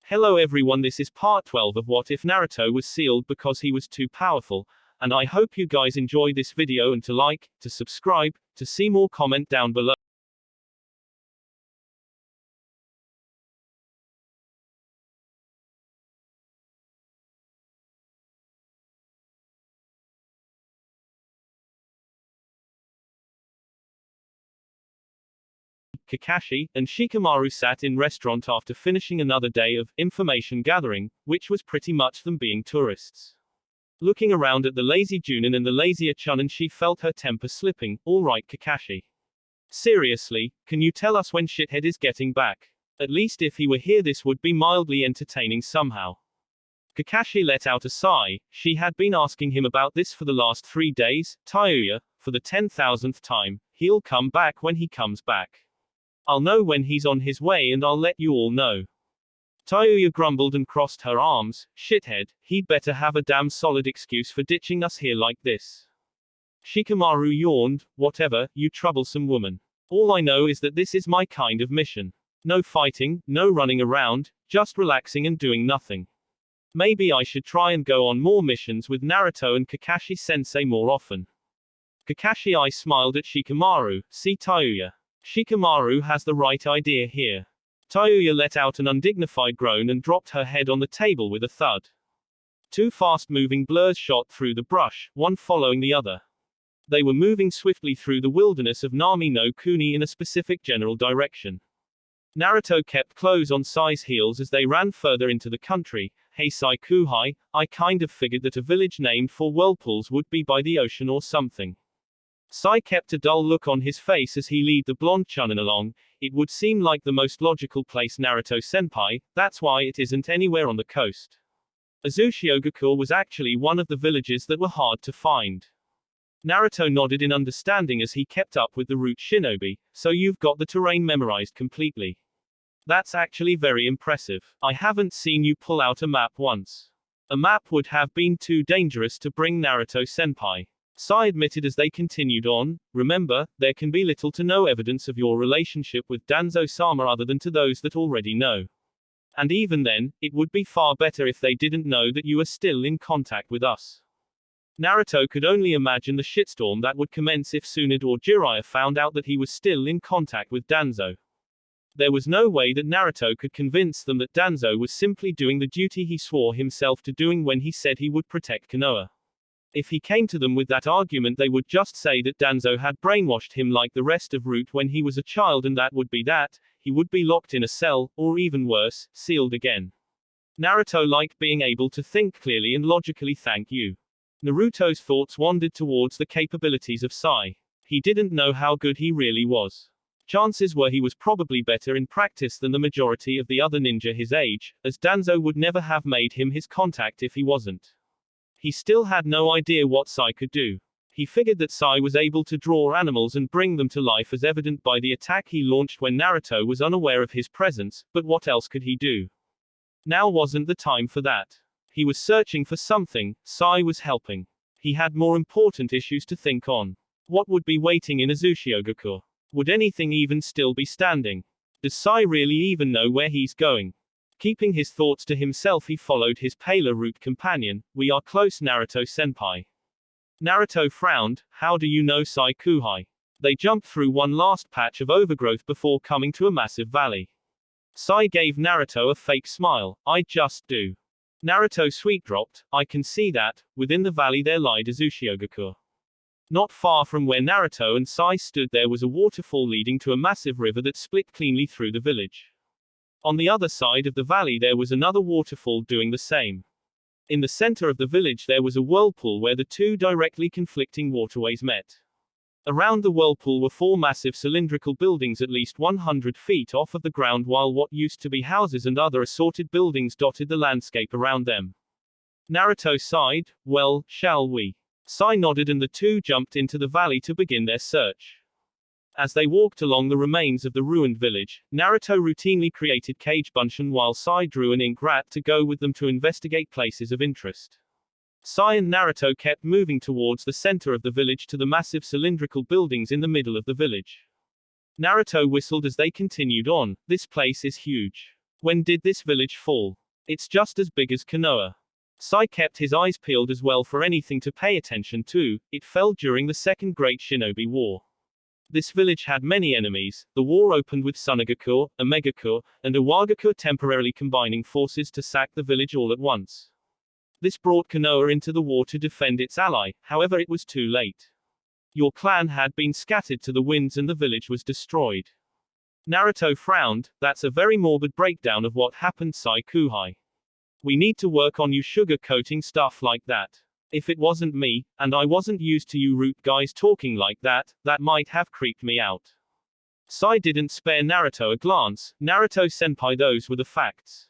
Hello everyone, this is part 12 of What If Naruto Was Sealed Because He Was Too Powerful, and I hope you guys enjoy this video and to like, to subscribe, to see more comment down below. Kakashi and Shikamaru sat in restaurant after finishing another day of information gathering, which was pretty much them being tourists. Looking around at the lazy Junin and the lazier Chunin, she felt her temper slipping. All right, Kakashi. Seriously, can you tell us when shithead is getting back? At least if he were here this would be mildly entertaining somehow. Kakashi let out a sigh. She had been asking him about this for the last 3 days. Tayuya, for the 10,000th time, he'll come back when he comes back. I'll know when he's on his way and I'll let you all know. Tayuya grumbled and crossed her arms. Shithead, he'd better have a damn solid excuse for ditching us here like this. Shikamaru yawned. Whatever, you troublesome woman. All I know is that this is my kind of mission. No fighting, no running around, just relaxing and doing nothing. Maybe I should try and go on more missions with Naruto and Kakashi-sensei more often. Kakashi smiled at Shikamaru. See Tayuya. Shikamaru has the right idea here. Tayuya let out an undignified groan and dropped her head on the table with a thud. 2 fast-moving blurs shot through the brush, one following the other. They were moving swiftly through the wilderness of Nami no Kuni in a specific general direction. Naruto kept close on Sai's heels as they ran further into the country. Hey Sai Kuhai, I kind of figured that a village named for whirlpools would be by the ocean or something. Sai kept a dull look on his face as he led the blonde Chunin along. It would seem like the most logical place, Naruto-senpai, that's why it isn't anywhere on the coast. Akatsuki was actually one of the villages that were hard to find. Naruto nodded in understanding as he kept up with the route shinobi, so you've got the terrain memorized completely. That's actually very impressive. I haven't seen you pull out a map once. A map would have been too dangerous to bring, Naruto-senpai. Sai admitted as they continued on. Remember, there can be little to no evidence of your relationship with Danzo-sama other than to those that already know. And even then, it would be far better if they didn't know that you are still in contact with us. Naruto could only imagine the shitstorm that would commence if Tsunade or Jiraiya found out that he was still in contact with Danzo. There was no way that Naruto could convince them that Danzo was simply doing the duty he swore himself to doing when he said he would protect Konoha. If he came to them with that argument, they would just say that Danzo had brainwashed him like the rest of Root when he was a child, and that would be that. He would be locked in a cell, or even worse, sealed again. Naruto liked being able to think clearly and logically. Thank you. Naruto's thoughts wandered towards the capabilities of Sai. He didn't know how good he really was. Chances were he was probably better in practice than the majority of the other ninja his age, as Danzo would never have made him his contact if he wasn't. He still had no idea what Sai could do. He figured that Sai was able to draw animals and bring them to life, as evident by the attack he launched when Naruto was unaware of his presence, but what else could he do? Now wasn't the time for that. He was searching for something. Sai was helping. He had more important issues to think on. What would be waiting in Akatsuki? Would anything even still be standing? Does Sai really even know where he's going? Keeping his thoughts to himself, he followed his paler route companion. We are close, Naruto-senpai. Naruto frowned. How do you know, Sai Kuhai? They jumped through one last patch of overgrowth before coming to a massive valley. Sai gave Naruto a fake smile. I just do. Naruto sweet-dropped. I can see that. Within the valley there lied Akatsuki. Not far from where Naruto and Sai stood there was a waterfall leading to a massive river that split cleanly through the village. On the other side of the valley there was another waterfall doing the same. In the center of the village there was a whirlpool where the 2 directly conflicting waterways met. Around the whirlpool were 4 massive cylindrical buildings at least 100 feet off of the ground, while what used to be houses and other assorted buildings dotted the landscape around them. Naruto sighed. Well, shall we? Sai nodded and the 2 jumped into the valley to begin their search. As they walked along the remains of the ruined village, Naruto routinely created cage bunshin while Sai drew an ink rat to go with them to investigate places of interest. Sai and Naruto kept moving towards the center of the village to the massive cylindrical buildings in the middle of the village. Naruto whistled as they continued on. This place is huge. When did this village fall? It's just as big as Konoha. Sai kept his eyes peeled as well for anything to pay attention to. It fell during the Second Great Shinobi War. This village had many enemies. The war opened with Sunagakure, Omegakure, and Iwagakure temporarily combining forces to sack the village all at once. This brought Konoha into the war to defend its ally, however it was too late. Your clan had been scattered to the winds and the village was destroyed. Naruto frowned. That's a very morbid breakdown of what happened, Sai Kuhai. We need to work on you sugar-coating stuff like that. If it wasn't me, and I wasn't used to you root guys talking like that, that might have creeped me out. Sai didn't spare Naruto a glance. Naruto-senpai, those were the facts.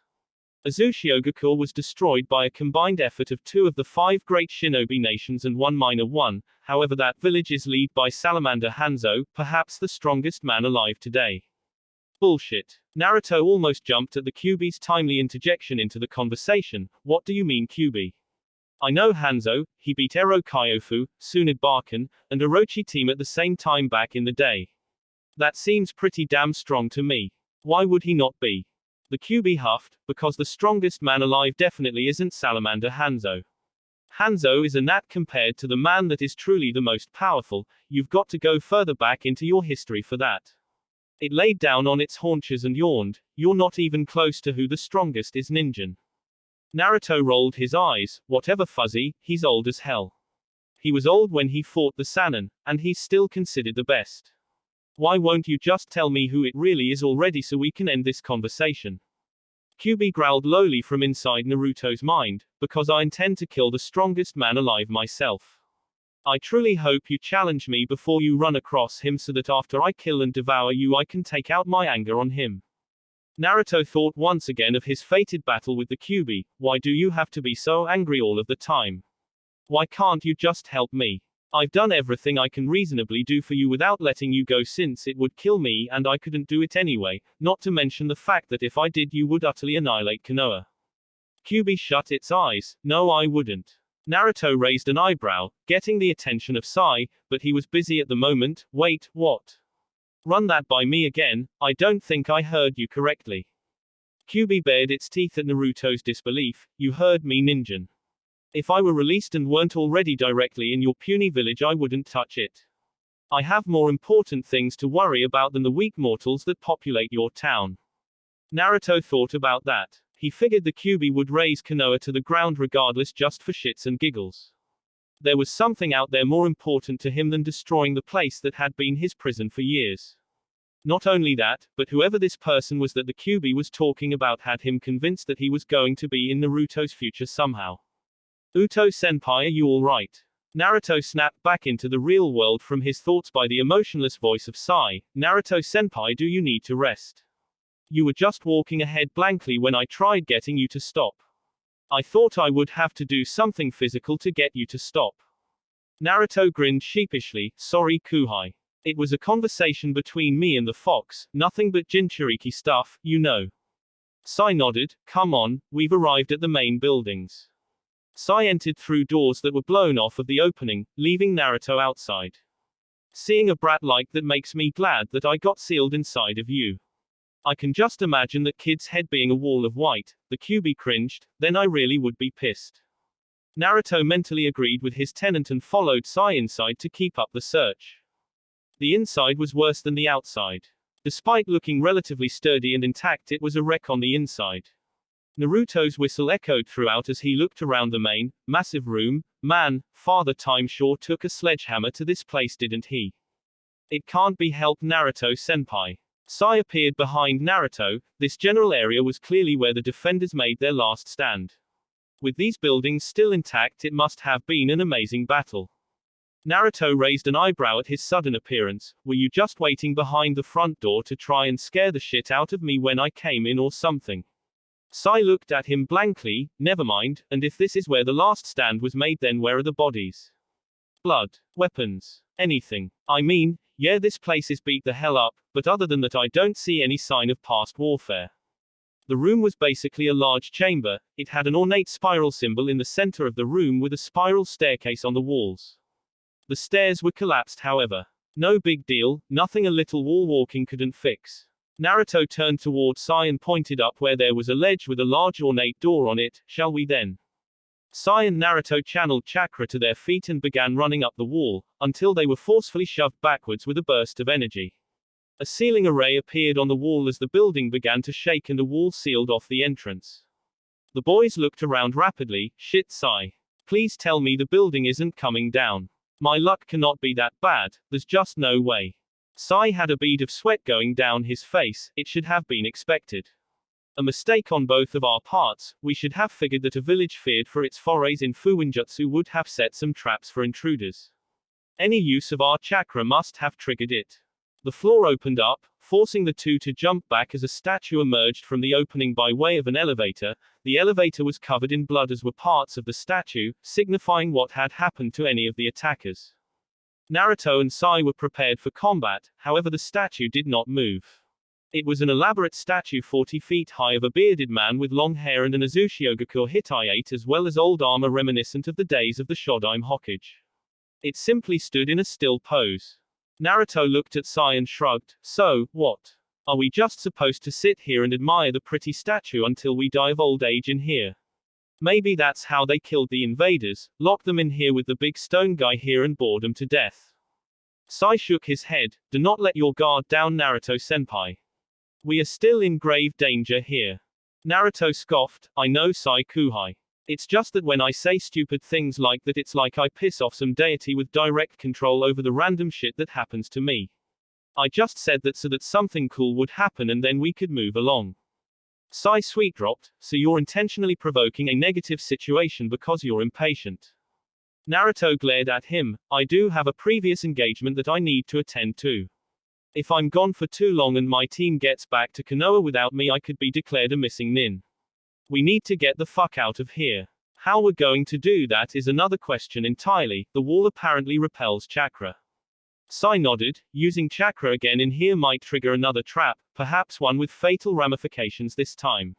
Azuchiogakure was destroyed by a combined effort of 2 of the 5 great shinobi nations and 1 minor one, however that village is led by Salamander Hanzo, perhaps the strongest man alive today. Bullshit. Naruto almost jumped at the Kyuubi's timely interjection into the conversation. What do you mean Kyuubi? I know Hanzo, he beat Ero Kyofu, Tsunade Barken, and Orochi team at the same time back in the day. That seems pretty damn strong to me. Why would he not be? The Kyuubi huffed, because the strongest man alive definitely isn't Salamander Hanzo. Hanzo is a gnat compared to the man that is truly the most powerful. You've got to go further back into your history for that. It laid down on its haunches and yawned. You're not even close to who the strongest is, Ninjin. Naruto rolled his eyes. Whatever, Fuzzy, he's old as hell. He was old when he fought the Sannin, and he's still considered the best. Why won't you just tell me who it really is already so we can end this conversation? Kyuubi growled lowly from inside Naruto's mind, because I intend to kill the strongest man alive myself. I truly hope you challenge me before you run across him so that after I kill and devour you I can take out my anger on him. Naruto thought once again of his fated battle with the Kyuubi. Why do you have to be so angry all of the time? Why can't you just help me? I've done everything I can reasonably do for you without letting you go since it would kill me and I couldn't do it anyway, not to mention the fact that if I did you would utterly annihilate Konoha. Kyuubi shut its eyes. No, I wouldn't. Naruto raised an eyebrow, getting the attention of Sai, but he was busy at the moment. Wait, what? Run that by me again, I don't think I heard you correctly. Kyuubi bared its teeth at Naruto's disbelief. You heard me, Ninjin. If I were released and weren't already directly in your puny village I wouldn't touch it. I have more important things to worry about than the weak mortals that populate your town. Naruto thought about that. He figured the Kyuubi would raise Konoha to the ground regardless just for shits and giggles. There was something out there more important to him than destroying the place that had been his prison for years. Not only that, but whoever this person was that the Kyuubi was talking about had him convinced that he was going to be in Naruto's future somehow. Uto-senpai, are you alright? Naruto snapped back into the real world from his thoughts by the emotionless voice of Sai. Naruto-senpai, do you need to rest? You were just walking ahead blankly when I tried getting you to stop. I thought I would have to do something physical to get you to stop. Naruto grinned sheepishly. Sorry, Kuhai. It was a conversation between me and the fox, nothing but Jinchuriki stuff, you know. Sai nodded. Come on, we've arrived at the main buildings. Sai entered through doors that were blown off of the opening, leaving Naruto outside. Seeing a brat like that makes me glad that I got sealed inside of you. I can just imagine that kid's head being a wall of white. The Kyuubi cringed. Then I really would be pissed. Naruto mentally agreed with his tenant and followed Sai inside to keep up the search. The inside was worse than the outside. Despite looking relatively sturdy and intact, it was a wreck on the inside. Naruto's whistle echoed throughout as he looked around the main, massive room. Man, Father Time sure took a sledgehammer to this place, didn't he? It can't be helped, Naruto-senpai. Sai appeared behind Naruto. This general area was clearly where the defenders made their last stand. With these buildings still intact, it must have been an amazing battle. Naruto raised an eyebrow at his sudden appearance. Were you just waiting behind the front door to try and scare the shit out of me when I came in or something? Sai looked at him blankly. Never mind, and if this is where the last stand was made, then where are the bodies? Blood, weapons, anything. I mean, yeah, this place is beat the hell up, but other than that I don't see any sign of past warfare. The room was basically a large chamber. It had an ornate spiral symbol in the center of the room with a spiral staircase on the walls. The stairs were collapsed, however. No big deal, nothing a little wall walking couldn't fix. Naruto turned toward Sai and pointed up where there was a ledge with a large ornate door on it. Shall we then? Sai and Naruto channeled chakra to their feet and began running up the wall, until they were forcefully shoved backwards with a burst of energy. A sealing array appeared on the wall as the building began to shake and a wall sealed off the entrance. The boys looked around rapidly. Shit, Sai. Please tell me the building isn't coming down. My luck cannot be that bad, there's just no way. Sai had a bead of sweat going down his face. It should have been expected. A mistake on both of our parts. We should have figured that a village feared for its forays in Fuinjutsu would have set some traps for intruders. Any use of our chakra must have triggered it. The floor opened up, forcing the two to jump back as a statue emerged from the opening by way of an elevator. The elevator was covered in blood, as were parts of the statue, signifying what had happened to any of the attackers. Naruto and Sai were prepared for combat, however the statue did not move. It was an elaborate statue 40 feet high of a bearded man with long hair and an Azuchiogakure Hittite, as well as old armor reminiscent of the days of the Shodaime Hokage. It simply stood in a still pose. Naruto looked at Sai and shrugged. So, what? Are we just supposed to sit here and admire the pretty statue until we die of old age in here? Maybe that's how they killed the invaders, locked them in here with the big stone guy here and bored them to death. Sai shook his head. Do not let your guard down, Naruto-senpai. We are still in grave danger here. Naruto scoffed. I know, Sai Kuhai. It's just that when I say stupid things like that, it's like I piss off some deity with direct control over the random shit that happens to me. I just said that so that something cool would happen and then we could move along. Sai sweet dropped. So you're intentionally provoking a negative situation because you're impatient. Naruto glared at him. I do have a previous engagement that I need to attend to. If I'm gone for too long and my team gets back to Konoha without me, I could be declared a missing nin. We need to get the fuck out of here. How we're going to do that is another question entirely. The wall apparently repels chakra. Sai nodded. Using chakra again in here might trigger another trap, perhaps one with fatal ramifications this time.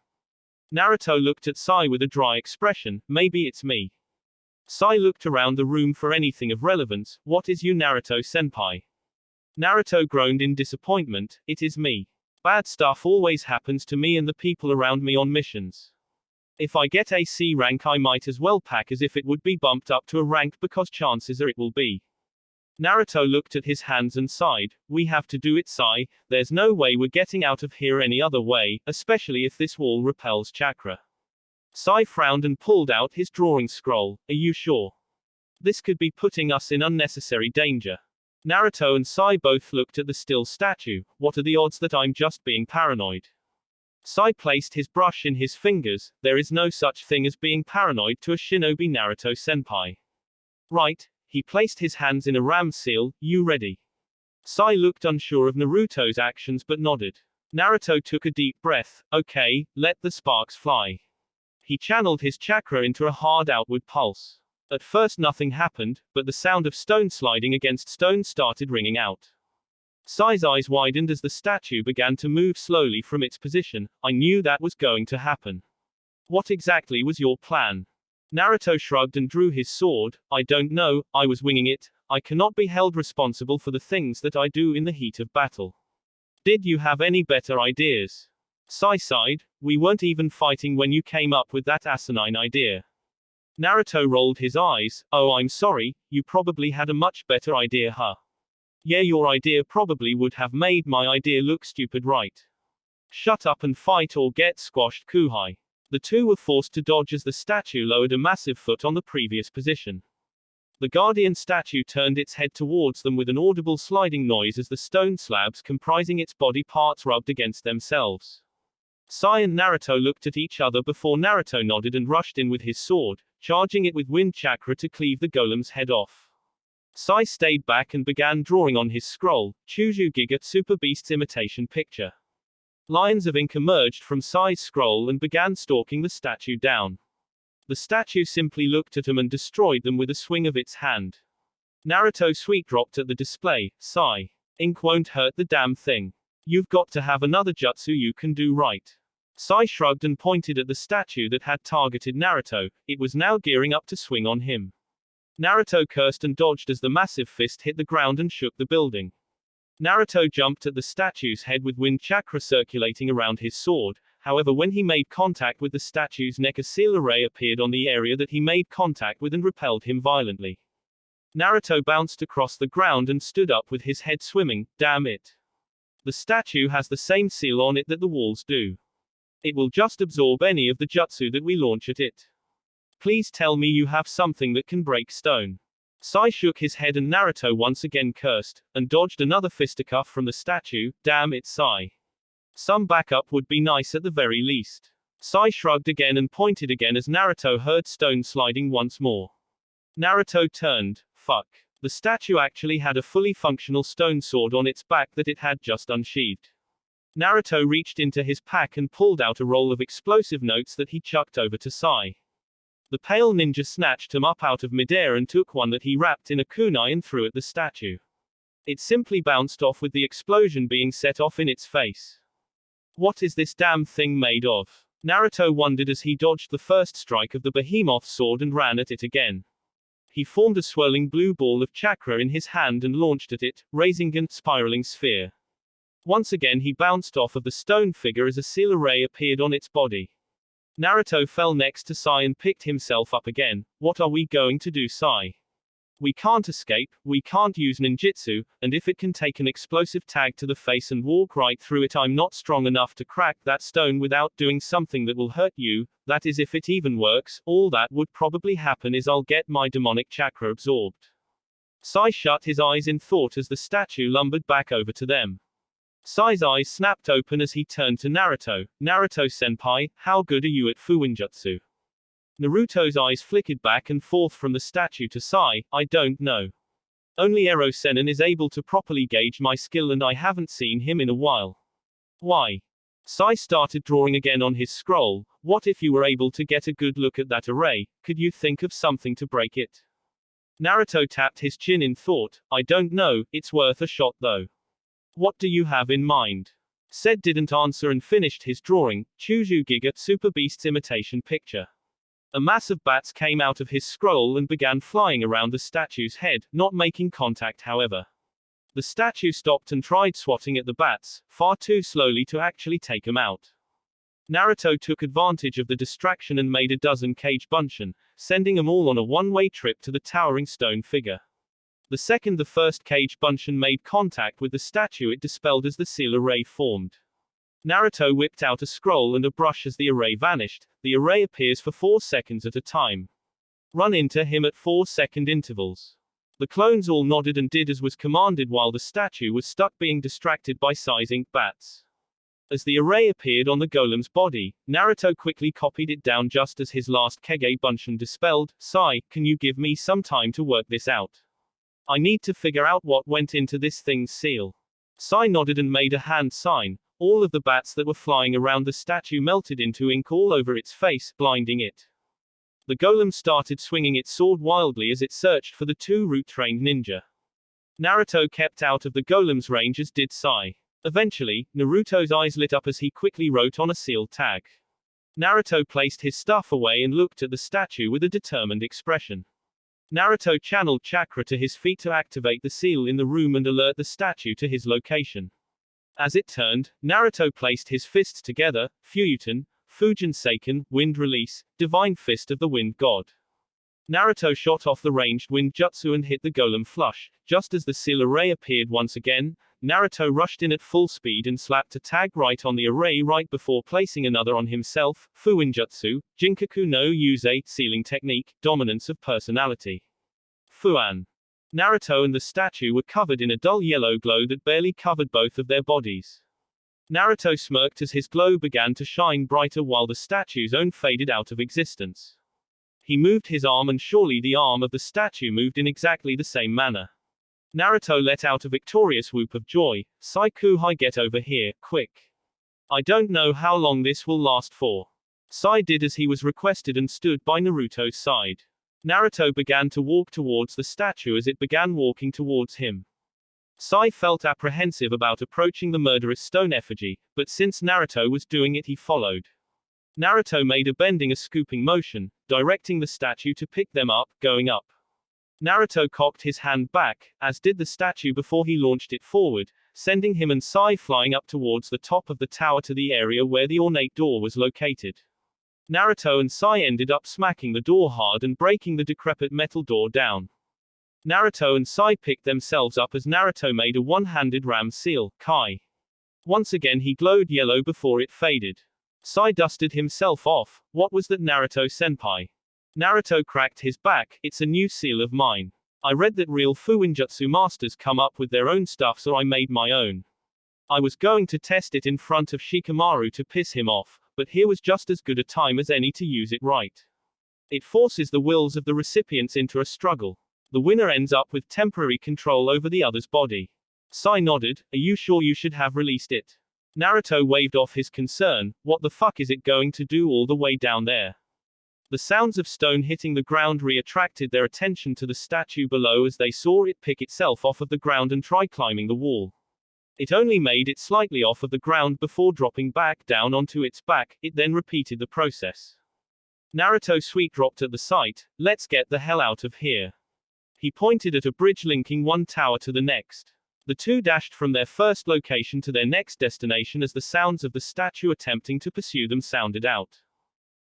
Naruto looked at Sai with a dry expression. Maybe it's me. Sai looked around the room for anything of relevance. What is you, Naruto-senpai? Naruto groaned in disappointment. It is me. Bad stuff always happens to me and the people around me on missions. If I get a C rank, I might as well pack as if it would be bumped up to a rank, because chances are it will be. Naruto looked at his hands and sighed. We have to do it, Sai. There's no way we're getting out of here any other way, especially if this wall repels chakra. Sai frowned and pulled out his drawing scroll. Are you sure? This could be putting us in unnecessary danger. Naruto and Sai both looked at the still statue. What are the odds that I'm just being paranoid? Sai placed his brush in his fingers. There is no such thing as being paranoid to a shinobi, Naruto-senpai. Right. He placed his hands in a ram seal. You ready? Sai looked unsure of Naruto's actions but nodded. Naruto took a deep breath. Okay, let the sparks fly. He channeled his chakra into a hard outward pulse. At first nothing happened, but the sound of stone sliding against stone started ringing out. Sai's eyes widened as the statue began to move slowly from its position. I knew that was going to happen. What exactly was your plan? Naruto shrugged and drew his sword. I don't know, I was winging it. I cannot be held responsible for the things that I do in the heat of battle. Did you have any better ideas? Sai sighed. We weren't even fighting when you came up with that asinine idea. Naruto rolled his eyes. Oh, I'm sorry, you probably had a much better idea, huh? Yeah, your idea probably would have made my idea look stupid, right? Shut up and fight or get squashed, Kuhai. The two were forced to dodge as the statue lowered a massive foot on the previous position. The guardian statue turned its head towards them with an audible sliding noise as the stone slabs comprising its body parts rubbed against themselves. Sai and Naruto looked at each other before Naruto nodded and rushed in with his sword, charging it with wind chakra to cleave the golem's head off. Sai stayed back and began drawing on his scroll. Chuju Giga Super Beast's imitation picture. Lines of ink emerged from Sai's scroll and began stalking the statue down. The statue simply looked at him and destroyed them with a swing of its hand. Naruto sweet dropped at the display. Sai. Ink won't hurt the damn thing. You've got to have another jutsu you can do, right? Sai shrugged and pointed at the statue that had targeted Naruto. It was now gearing up to swing on him. Naruto cursed and dodged as the massive fist hit the ground and shook the building. Naruto jumped at the statue's head with wind chakra circulating around his sword. However, when he made contact with the statue's neck, a seal array appeared on the area that he made contact with and repelled him violently. Naruto bounced across the ground and stood up with his head swimming. Damn it. The statue has the same seal on it that the walls do. It will just absorb any of the jutsu that we launch at it. Please tell me you have something that can break stone. Sai shook his head and Naruto once again cursed, and dodged another fisticuff from the statue. Damn it, Sai. Some backup would be nice at the very least. Sai shrugged again and pointed again as Naruto heard stone sliding once more. Naruto turned. Fuck. The statue actually had a fully functional stone sword on its back that it had just unsheathed. Naruto reached into his pack and pulled out a roll of explosive notes that he chucked over to Sai. The pale ninja snatched him up out of midair and took one that he wrapped in a kunai and threw at the statue. It simply bounced off with the explosion being set off in its face. What is this damn thing made of? Naruto wondered as he dodged the first strike of the behemoth sword and ran at it again. He formed a swirling blue ball of chakra in his hand and launched at it, raising a spiraling sphere. Once again he bounced off of the stone figure as a seal array appeared on its body. Naruto fell next to Sai and picked himself up again. What are we going to do, Sai? We can't escape, we can't use ninjutsu, and if it can take an explosive tag to the face and walk right through it, I'm not strong enough to crack that stone without doing something that will hurt you. That is, if it even works. All that would probably happen is I'll get my demonic chakra absorbed. Sai shut his eyes in thought as the statue lumbered back over to them. Sai's eyes snapped open as he turned to Naruto. Naruto-senpai, how good are you at fuinjutsu? Naruto's eyes flickered back and forth from the statue to Sai. I don't know. Only Ero Sennin is able to properly gauge my skill and I haven't seen him in a while. Why? Sai started drawing again on his scroll. What if you were able to get a good look at that array? Could you think of something to break it? Naruto tapped his chin in thought. I don't know, it's worth a shot though. What do you have in mind? Said didn't answer and finished his drawing. Chuju Giga Super Beast's imitation picture. A mass of bats came out of his scroll and began flying around the statue's head, not making contact however. The statue stopped and tried swatting at the bats, far too slowly to actually take them out. Naruto took advantage of the distraction and made a dozen cage bunshin, sending them all on a one-way trip to the towering stone figure. The second the first cage bunshin made contact with the statue, it dispelled as the seal array formed. Naruto whipped out a scroll and a brush as the array vanished. The array appears for 4 seconds at a time. Run into him at 4-second intervals. The clones all nodded and did as was commanded while the statue was stuck being distracted by sizing bats. As the array appeared on the golem's body, Naruto quickly copied it down just as his last Kage Bunshin dispelled. Sai, can you give me some time to work this out? I need to figure out what went into this thing's seal. Sai nodded and made a hand sign. All of the bats that were flying around the statue melted into ink all over its face, blinding it. The golem started swinging its sword wildly as it searched for the 2 root-trained ninja. Naruto kept out of the golem's range as did Sai. Eventually, Naruto's eyes lit up as he quickly wrote on a sealed tag. Naruto placed his stuff away and looked at the statue with a determined expression. Naruto channeled chakra to his feet to activate the seal in the room and alert the statue to his location. As it turned, Naruto placed his fists together. Fuyuten, Fujin Seiken, Wind Release, Divine Fist of the Wind God. Naruto shot off the ranged wind jutsu and hit the golem flush. Just as the seal array appeared once again, Naruto rushed in at full speed and slapped a tag right on the array right before placing another on himself. Fuinjutsu, Jinkaku no Yuze, Sealing Technique, Dominance of Personality. Fuan. Naruto and the statue were covered in a dull yellow glow that barely covered both of their bodies. Naruto smirked as his glow began to shine brighter while the statue's own faded out of existence. He moved his arm and surely the arm of the statue moved in exactly the same manner. Naruto let out a victorious whoop of joy. Sai-kuhai, get over here, quick. I don't know how long this will last for. Sai did as he was requested and stood by Naruto's side. Naruto began to walk towards the statue as it began walking towards him. Sai felt apprehensive about approaching the murderous stone effigy, but since Naruto was doing it he followed. Naruto made a bending a scooping motion, directing the statue to pick them up, going up. Naruto cocked his hand back, as did the statue before he launched it forward, sending him and Sai flying up towards the top of the tower to the area where the ornate door was located. Naruto and Sai ended up smacking the door hard and breaking the decrepit metal door down. Naruto and Sai picked themselves up as Naruto made a one-handed ram seal, Kai. Once again he glowed yellow before it faded. Sai dusted himself off. What was that, Naruto-senpai? Naruto cracked his back. It's a new seal of mine. I read that real Fuinjutsu masters come up with their own stuff, so I made my own. I was going to test it in front of Shikamaru to piss him off, but here was just as good a time as any to use it right. It forces the wills of the recipients into a struggle. The winner ends up with temporary control over the other's body. Sai nodded. Are you sure you should have released it? Naruto waved off his concern. What the fuck is it going to do all the way down there? The sounds of stone hitting the ground re-attracted their attention to the statue below as they saw it pick itself off of the ground and try climbing the wall. It only made it slightly off of the ground before dropping back down onto its back. It then repeated the process. Naruto sweet dropped at the sight. Let's get the hell out of here. He pointed at a bridge linking one tower to the next. The two dashed from their first location to their next destination as the sounds of the statue attempting to pursue them sounded out.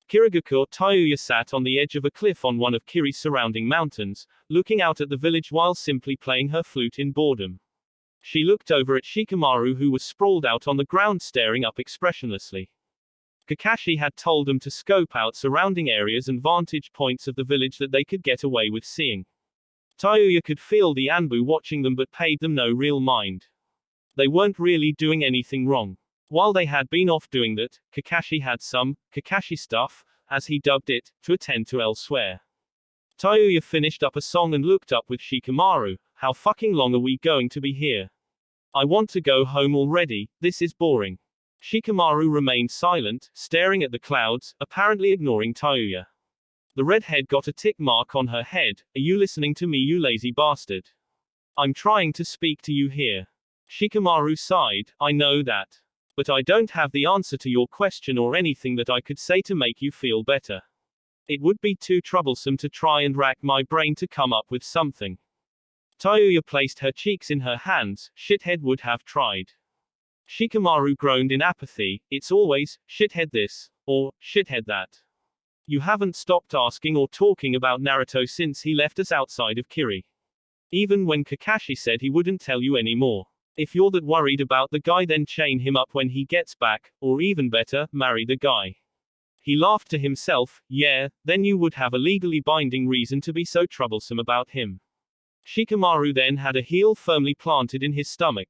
Kirigakure Tayuya sat on the edge of a cliff on one of Kiri's surrounding mountains, looking out at the village while simply playing her flute in boredom. She looked over at Shikamaru, who was sprawled out on the ground staring up expressionlessly. Kakashi had told them to scope out surrounding areas and vantage points of the village that they could get away with seeing. Tayuya could feel the Anbu watching them but paid them no real mind. They weren't really doing anything wrong. While they had been off doing that, Kakashi had some Kakashi stuff, as he dubbed it, to attend to elsewhere. Tayuya finished up a song and looked up with Shikamaru. How fucking long are we going to be here? I want to go home already, this is boring. Shikamaru remained silent, staring at the clouds, apparently ignoring Tayuya. The redhead got a tick mark on her head. Are you listening to me, you lazy bastard? I'm trying to speak to you here. Shikamaru sighed. I know that. But I don't have the answer to your question or anything that I could say to make you feel better. It would be too troublesome to try and rack my brain to come up with something. Tayuya placed her cheeks in her hands. Shithead would have tried. Shikamaru groaned in apathy. It's always, shithead this, or, shithead that. You haven't stopped asking or talking about Naruto since he left us outside of Kiri. Even when Kakashi said he wouldn't tell you anymore. If you're that worried about the guy, then chain him up when he gets back, or even better, marry the guy. He laughed to himself. Yeah, then you would have a legally binding reason to be so troublesome about him. Shikamaru then had a heel firmly planted in his stomach.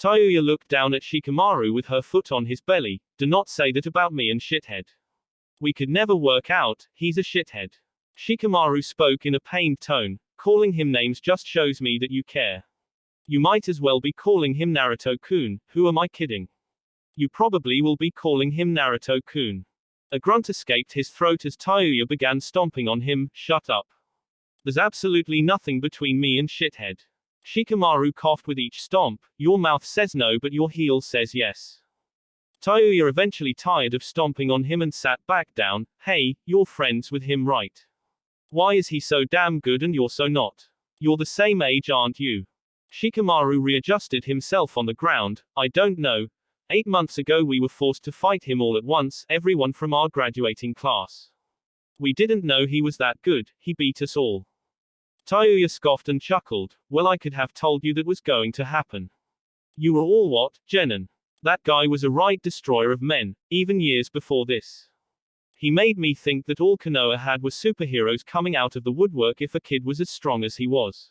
Tayuya looked down at Shikamaru with her foot on his belly. Do not say that about me and shithead. We could never work out, he's a shithead. Shikamaru spoke in a pained tone. Calling him names just shows me that you care. You might as well be calling him Naruto-kun. Who am I kidding? You probably will be calling him Naruto-kun. A grunt escaped his throat as Tayuya began stomping on him. Shut up. There's absolutely nothing between me and shithead. Shikamaru coughed with each stomp. Your mouth says no but your heel says yes. Tayuya eventually tired of stomping on him and sat back down. Hey, you're friends with him, right? Why is he so damn good and you're so not? You're the same age, aren't you? Shikamaru readjusted himself on the ground. I don't know. 8 months ago we were forced to fight him all at once, everyone from our graduating class. We didn't know he was that good, he beat us all. Tayuya scoffed and chuckled. Well, I could have told you that was going to happen. You were all what, Genin? That guy was a right destroyer of men, even years before this. He made me think that all Konoha had were superheroes coming out of the woodwork if a kid was as strong as he was.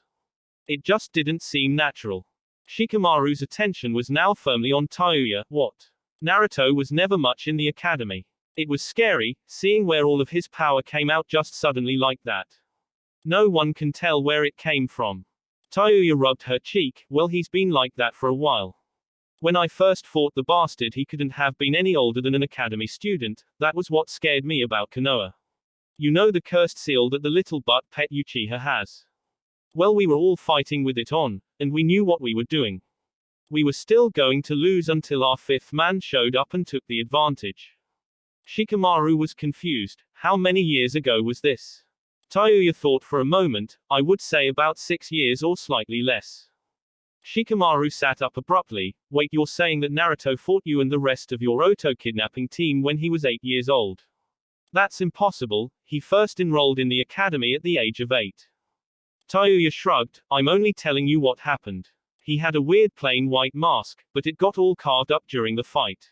It just didn't seem natural. Shikamaru's attention was now firmly on Tayuya. What? Naruto was never much in the academy. It was scary, seeing where all of his power came out just suddenly like that. No one can tell where it came from. Tayuya rubbed her cheek. Well, he's been like that for a while. When I first fought the bastard, he couldn't have been any older than an academy student. That was what scared me about Konoha. You know, the cursed seal that the little butt pet Uchiha has. Well, we were all fighting with it on, and we knew what we were doing. We were still going to lose until our fifth man showed up and took the advantage. Shikamaru was confused. How many years ago was this? Tayuya thought for a moment. I would say about 6 years or slightly less. Shikamaru sat up abruptly. Wait, you're saying that Naruto fought you and the rest of your Oto kidnapping team when he was 8 years old? That's impossible, he first enrolled in the academy at the age of 8. Tayuya shrugged, I'm only telling you what happened. He had a weird plain white mask, but it got all carved up during the fight.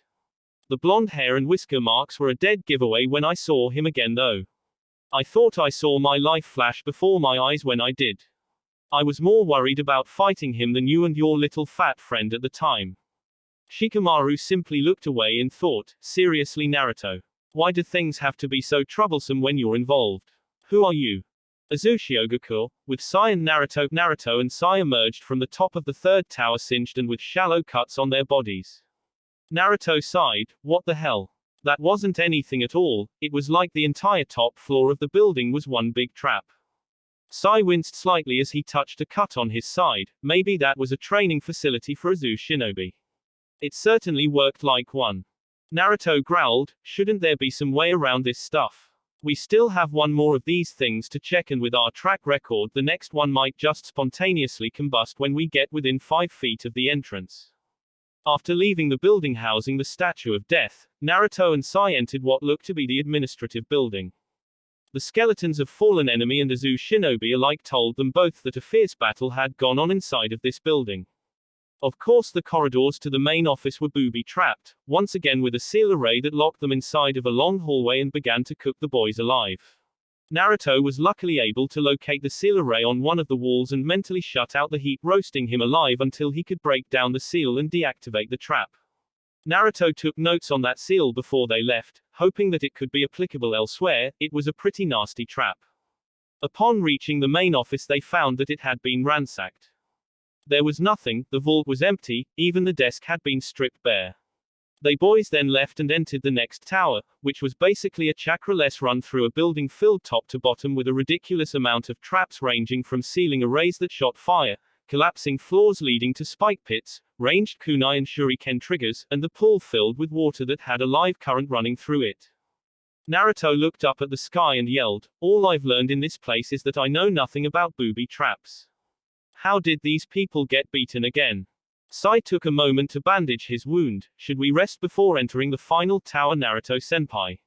The blonde hair and whisker marks were a dead giveaway when I saw him again though. I thought I saw my life flash before my eyes when I did. I was more worried about fighting him than you and your little fat friend at the time. Shikamaru simply looked away in thought. Seriously, Naruto. Why do things have to be so troublesome when you're involved? Who are you? Kirigakure, with Sai and Naruto and Sai emerged from the top of the third tower singed and with shallow cuts on their bodies. Naruto sighed, what the hell? That wasn't anything at all, it was like the entire top floor of the building was one big trap. Sai winced slightly as he touched a cut on his side. Maybe that was a training facility for a zoo shinobi. It certainly worked like one. Naruto growled, shouldn't there be some way around this stuff? We still have one more of these things to check, and with our track record the next one might just spontaneously combust when we get within 5 feet of the entrance. After leaving the building housing the Statue of Death, Naruto and Sai entered what looked to be the administrative building. The skeletons of fallen enemy and a zoo shinobi alike told them both that a fierce battle had gone on inside of this building. Of course the corridors to the main office were booby-trapped, once again with a seal array that locked them inside of a long hallway and began to cook the boys alive. Naruto was luckily able to locate the seal array on one of the walls and mentally shut out the heat roasting him alive until he could break down the seal and deactivate the trap. Naruto took notes on that seal before they left, hoping that it could be applicable elsewhere. It was a pretty nasty trap. Upon reaching the main office they found that it had been ransacked. There was nothing, the vault was empty, even the desk had been stripped bare. They boys then left and entered the next tower, which was basically a chakra-less run through a building filled top to bottom with a ridiculous amount of traps ranging from ceiling arrays that shot fire, collapsing floors leading to spike pits, ranged kunai and shuriken triggers, and the pool filled with water that had a live current running through it. Naruto looked up at the sky and yelled, all I've learned in this place is that I know nothing about booby traps. How did these people get beaten again? Sai took a moment to bandage his wound. Should we rest before entering the final tower, Naruto-senpai?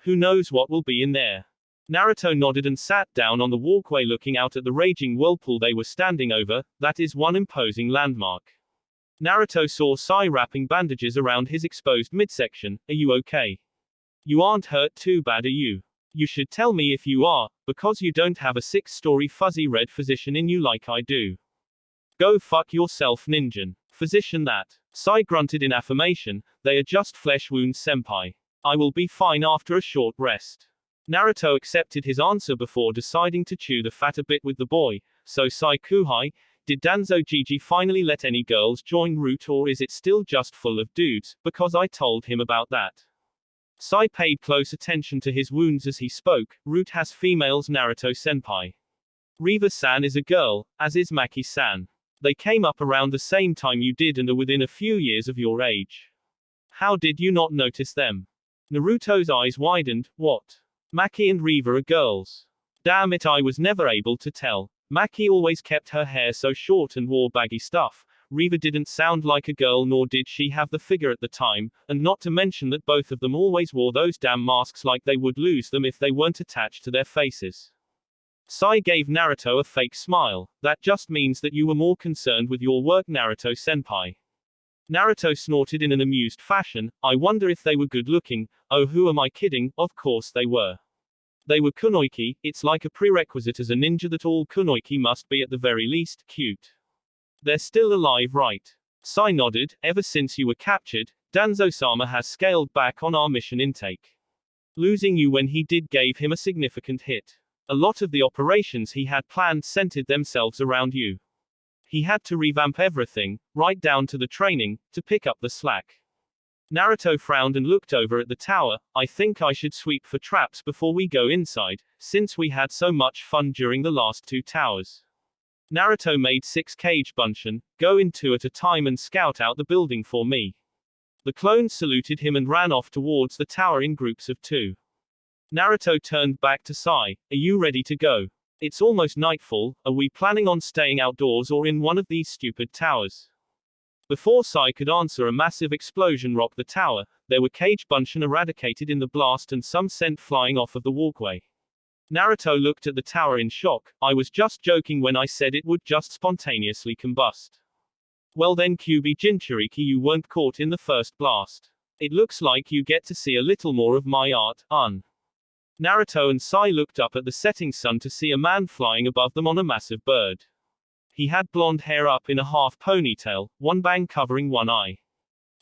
Who knows what will be in there? Naruto nodded and sat down on the walkway looking out at the raging whirlpool they were standing over. That is one imposing landmark. Naruto saw Sai wrapping bandages around his exposed midsection. Are you okay? You aren't hurt too bad, are you? You should tell me if you are, because you don't have a 6-story fuzzy red physician in you like I do. Go fuck yourself, ninjan. Physician that. Sai grunted in affirmation. They are just flesh wounds, senpai. I will be fine after a short rest. Naruto accepted his answer before deciding to chew the fat a bit with the boy. So Sai Kuhai, did Danzo Gigi finally let any girls join Root, or is it still just full of dudes, because I told him about that? Sai paid close attention to his wounds as he spoke. Root has females, Naruto-senpai. Riva-san is a girl, as is Maki-san. They came up around the same time you did and are within a few years of your age. How did you not notice them? Naruto's eyes widened. What? Maki and Riva are girls. Damn it, I was never able to tell. Maki always kept her hair so short and wore baggy stuff. Riva didn't sound like a girl, nor did she have the figure at the time, and not to mention that both of them always wore those damn masks like they would lose them if they weren't attached to their faces. Sai gave Naruto a fake smile. That just means that you were more concerned with your work, Naruto-senpai. Naruto snorted in an amused fashion. I wonder if they were good looking. Oh, who am I kidding? Of course they were. They were kunoichi. It's like a prerequisite as a ninja that all kunoichi must be at the very least cute. They're still alive, right? Sai nodded. Ever since you were captured, Danzo-sama has scaled back on our mission intake. Losing you when he did gave him a significant hit. A lot of the operations he had planned centered themselves around you. He had to revamp everything, right down to the training, to pick up the slack. Naruto frowned and looked over at the tower. I think I should sweep for traps before we go inside, since we had so much fun during the last 2 towers. Naruto made 6 cage bunshin, go in 2 at a time and scout out the building for me. The clones saluted him and ran off towards the tower in groups of 2. Naruto turned back to Sai. Are you ready to go? It's almost nightfall, are we planning on staying outdoors or in one of these stupid towers? Before Sai could answer, a massive explosion rocked the tower. There were cage bunchen eradicated in the blast and some scent flying off of the walkway. Naruto looked at the tower in shock. I was just joking when I said it would just spontaneously combust. Well then, Kyuubi Jinchuriki, you weren't caught in the first blast. It looks like you get to see a little more of my art, Naruto and Sai looked up at the setting sun to see a man flying above them on a massive bird. He had blonde hair up in a half ponytail, one bang covering one eye.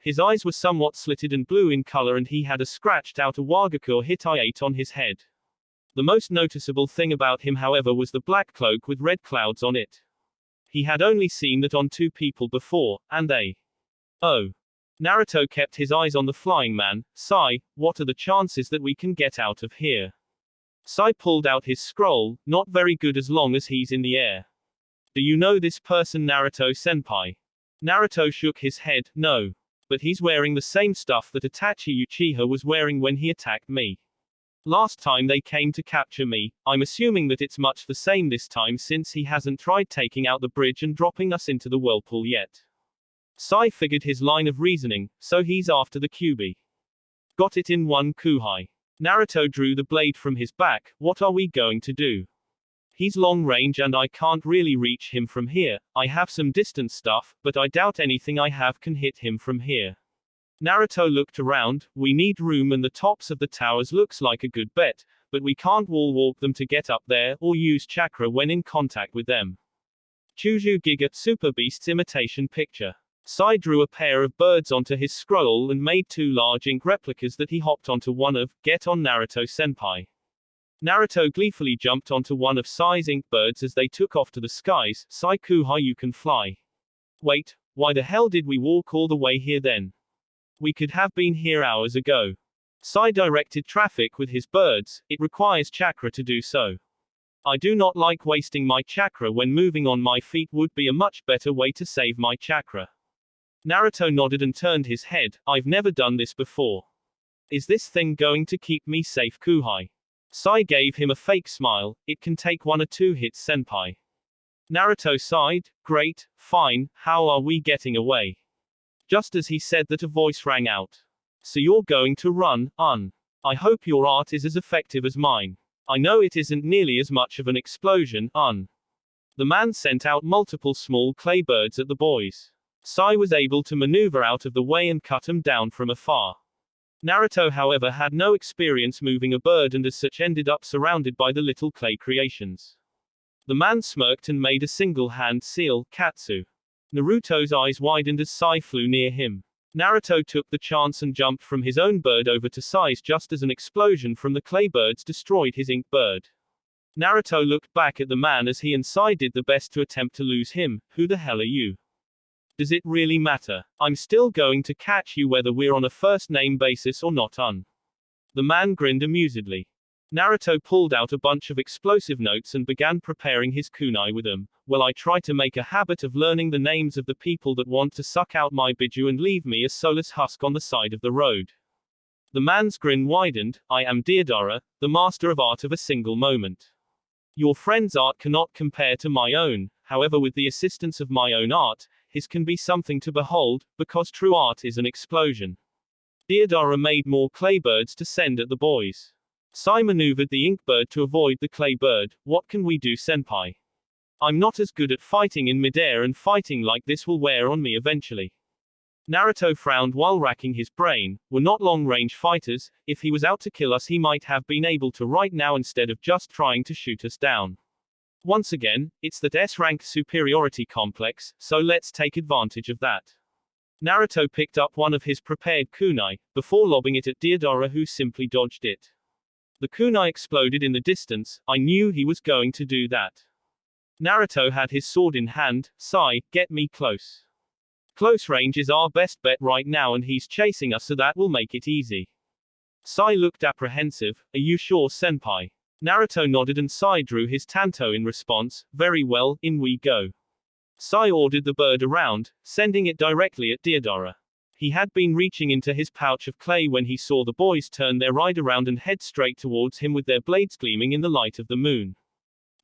His eyes were somewhat slitted and blue in color, and he had a scratched out Wagakur Hitai-8 on his head. The most noticeable thing about him, however, was the black cloak with red clouds on it. He had only seen that on 2 people before, and they. Oh. Naruto kept his eyes on the flying man. Sai, what are the chances that we can get out of here? Sai pulled out his scroll. Not very good as long as he's in the air. Do you know this person, Naruto-senpai? Naruto shook his head. No. But he's wearing the same stuff that Itachi Uchiha was wearing when he attacked me. Last time they came to capture me. I'm assuming that it's much the same this time, since he hasn't tried taking out the bridge and dropping us into the whirlpool yet. Sai figured his line of reasoning, so he's after the Kyuubi. Got it in one kuhai. Naruto drew the blade from his back. What are we going to do? He's long range and I can't really reach him from here. I have some distance stuff, but I doubt anything I have can hit him from here. Naruto looked around. We need room and the tops of the towers looks like a good bet, but we can't wall walk them to get up there, or use chakra when in contact with them. Chuju Giga Super Beast's imitation picture. Sai drew a pair of birds onto his scroll and made 2 large ink replicas that he hopped onto one of. Get on, Naruto-senpai. Naruto gleefully jumped onto one of Sai's ink birds as they took off to the skies. Sai Kuhai, you can fly. Wait, why the hell did we walk all the way here then? We could have been here hours ago. Sai directed traffic with his birds. It requires chakra to do so. I do not like wasting my chakra when moving on my feet. Would be a much better way to save my chakra. Naruto nodded and turned his head. I've never done this before. Is this thing going to keep me safe, Kuhai? Sai gave him a fake smile. It can take 1 or 2 hits, senpai. Naruto sighed. Great, fine, how are we getting away? Just as he said that, a voice rang out. So you're going to run, I hope your art is as effective as mine. I know it isn't nearly as much of an explosion, The man sent out multiple small clay birds at the boys. Sai was able to maneuver out of the way and cut them down from afar. Naruto, however, had no experience moving a bird and as such ended up surrounded by the little clay creations. The man smirked and made a single hand seal, Katsu. Naruto's eyes widened as Sai flew near him. Naruto took the chance and jumped from his own bird over to Sai's just as an explosion from the clay birds destroyed his ink bird. Naruto looked back at the man as he and Sai did the best to attempt to lose him. Who the hell are you? Does it really matter? I'm still going to catch you whether we're on a first-name basis or not, The man grinned amusedly. Naruto pulled out a bunch of explosive notes and began preparing his kunai with them. Well, I try to make a habit of learning the names of the people that want to suck out my biju and leave me a soulless husk on the side of the road. The man's grin widened. I am Deidara, the master of art of a single moment. Your friend's art cannot compare to my own, however with the assistance of my own art, his can be something to behold, because true art is an explosion. Deidara made more clay birds to send at the boys. Sai maneuvered the ink bird to avoid the clay bird. What can we do, senpai? I'm not as good at fighting in midair, and fighting like this will wear on me eventually. Naruto frowned while racking his brain. We're not long-range fighters. If he was out to kill us, he might have been able to right now instead of just trying to shoot us down. Once again, it's that S-rank superiority complex, so let's take advantage of that. Naruto picked up one of his prepared kunai, before lobbing it at Deidara, who simply dodged it. The kunai exploded in the distance. I knew he was going to do that. Naruto had his sword in hand. Sai, get me close. Close range is our best bet right now, and he's chasing us, so that will make it easy. Sai looked apprehensive. Are you sure, senpai? Naruto nodded and Sai drew his tanto in response. Very well, in we go. Sai ordered the bird around, sending it directly at Deidara. He had been reaching into his pouch of clay when he saw the boys turn their ride around and head straight towards him with their blades gleaming in the light of the moon.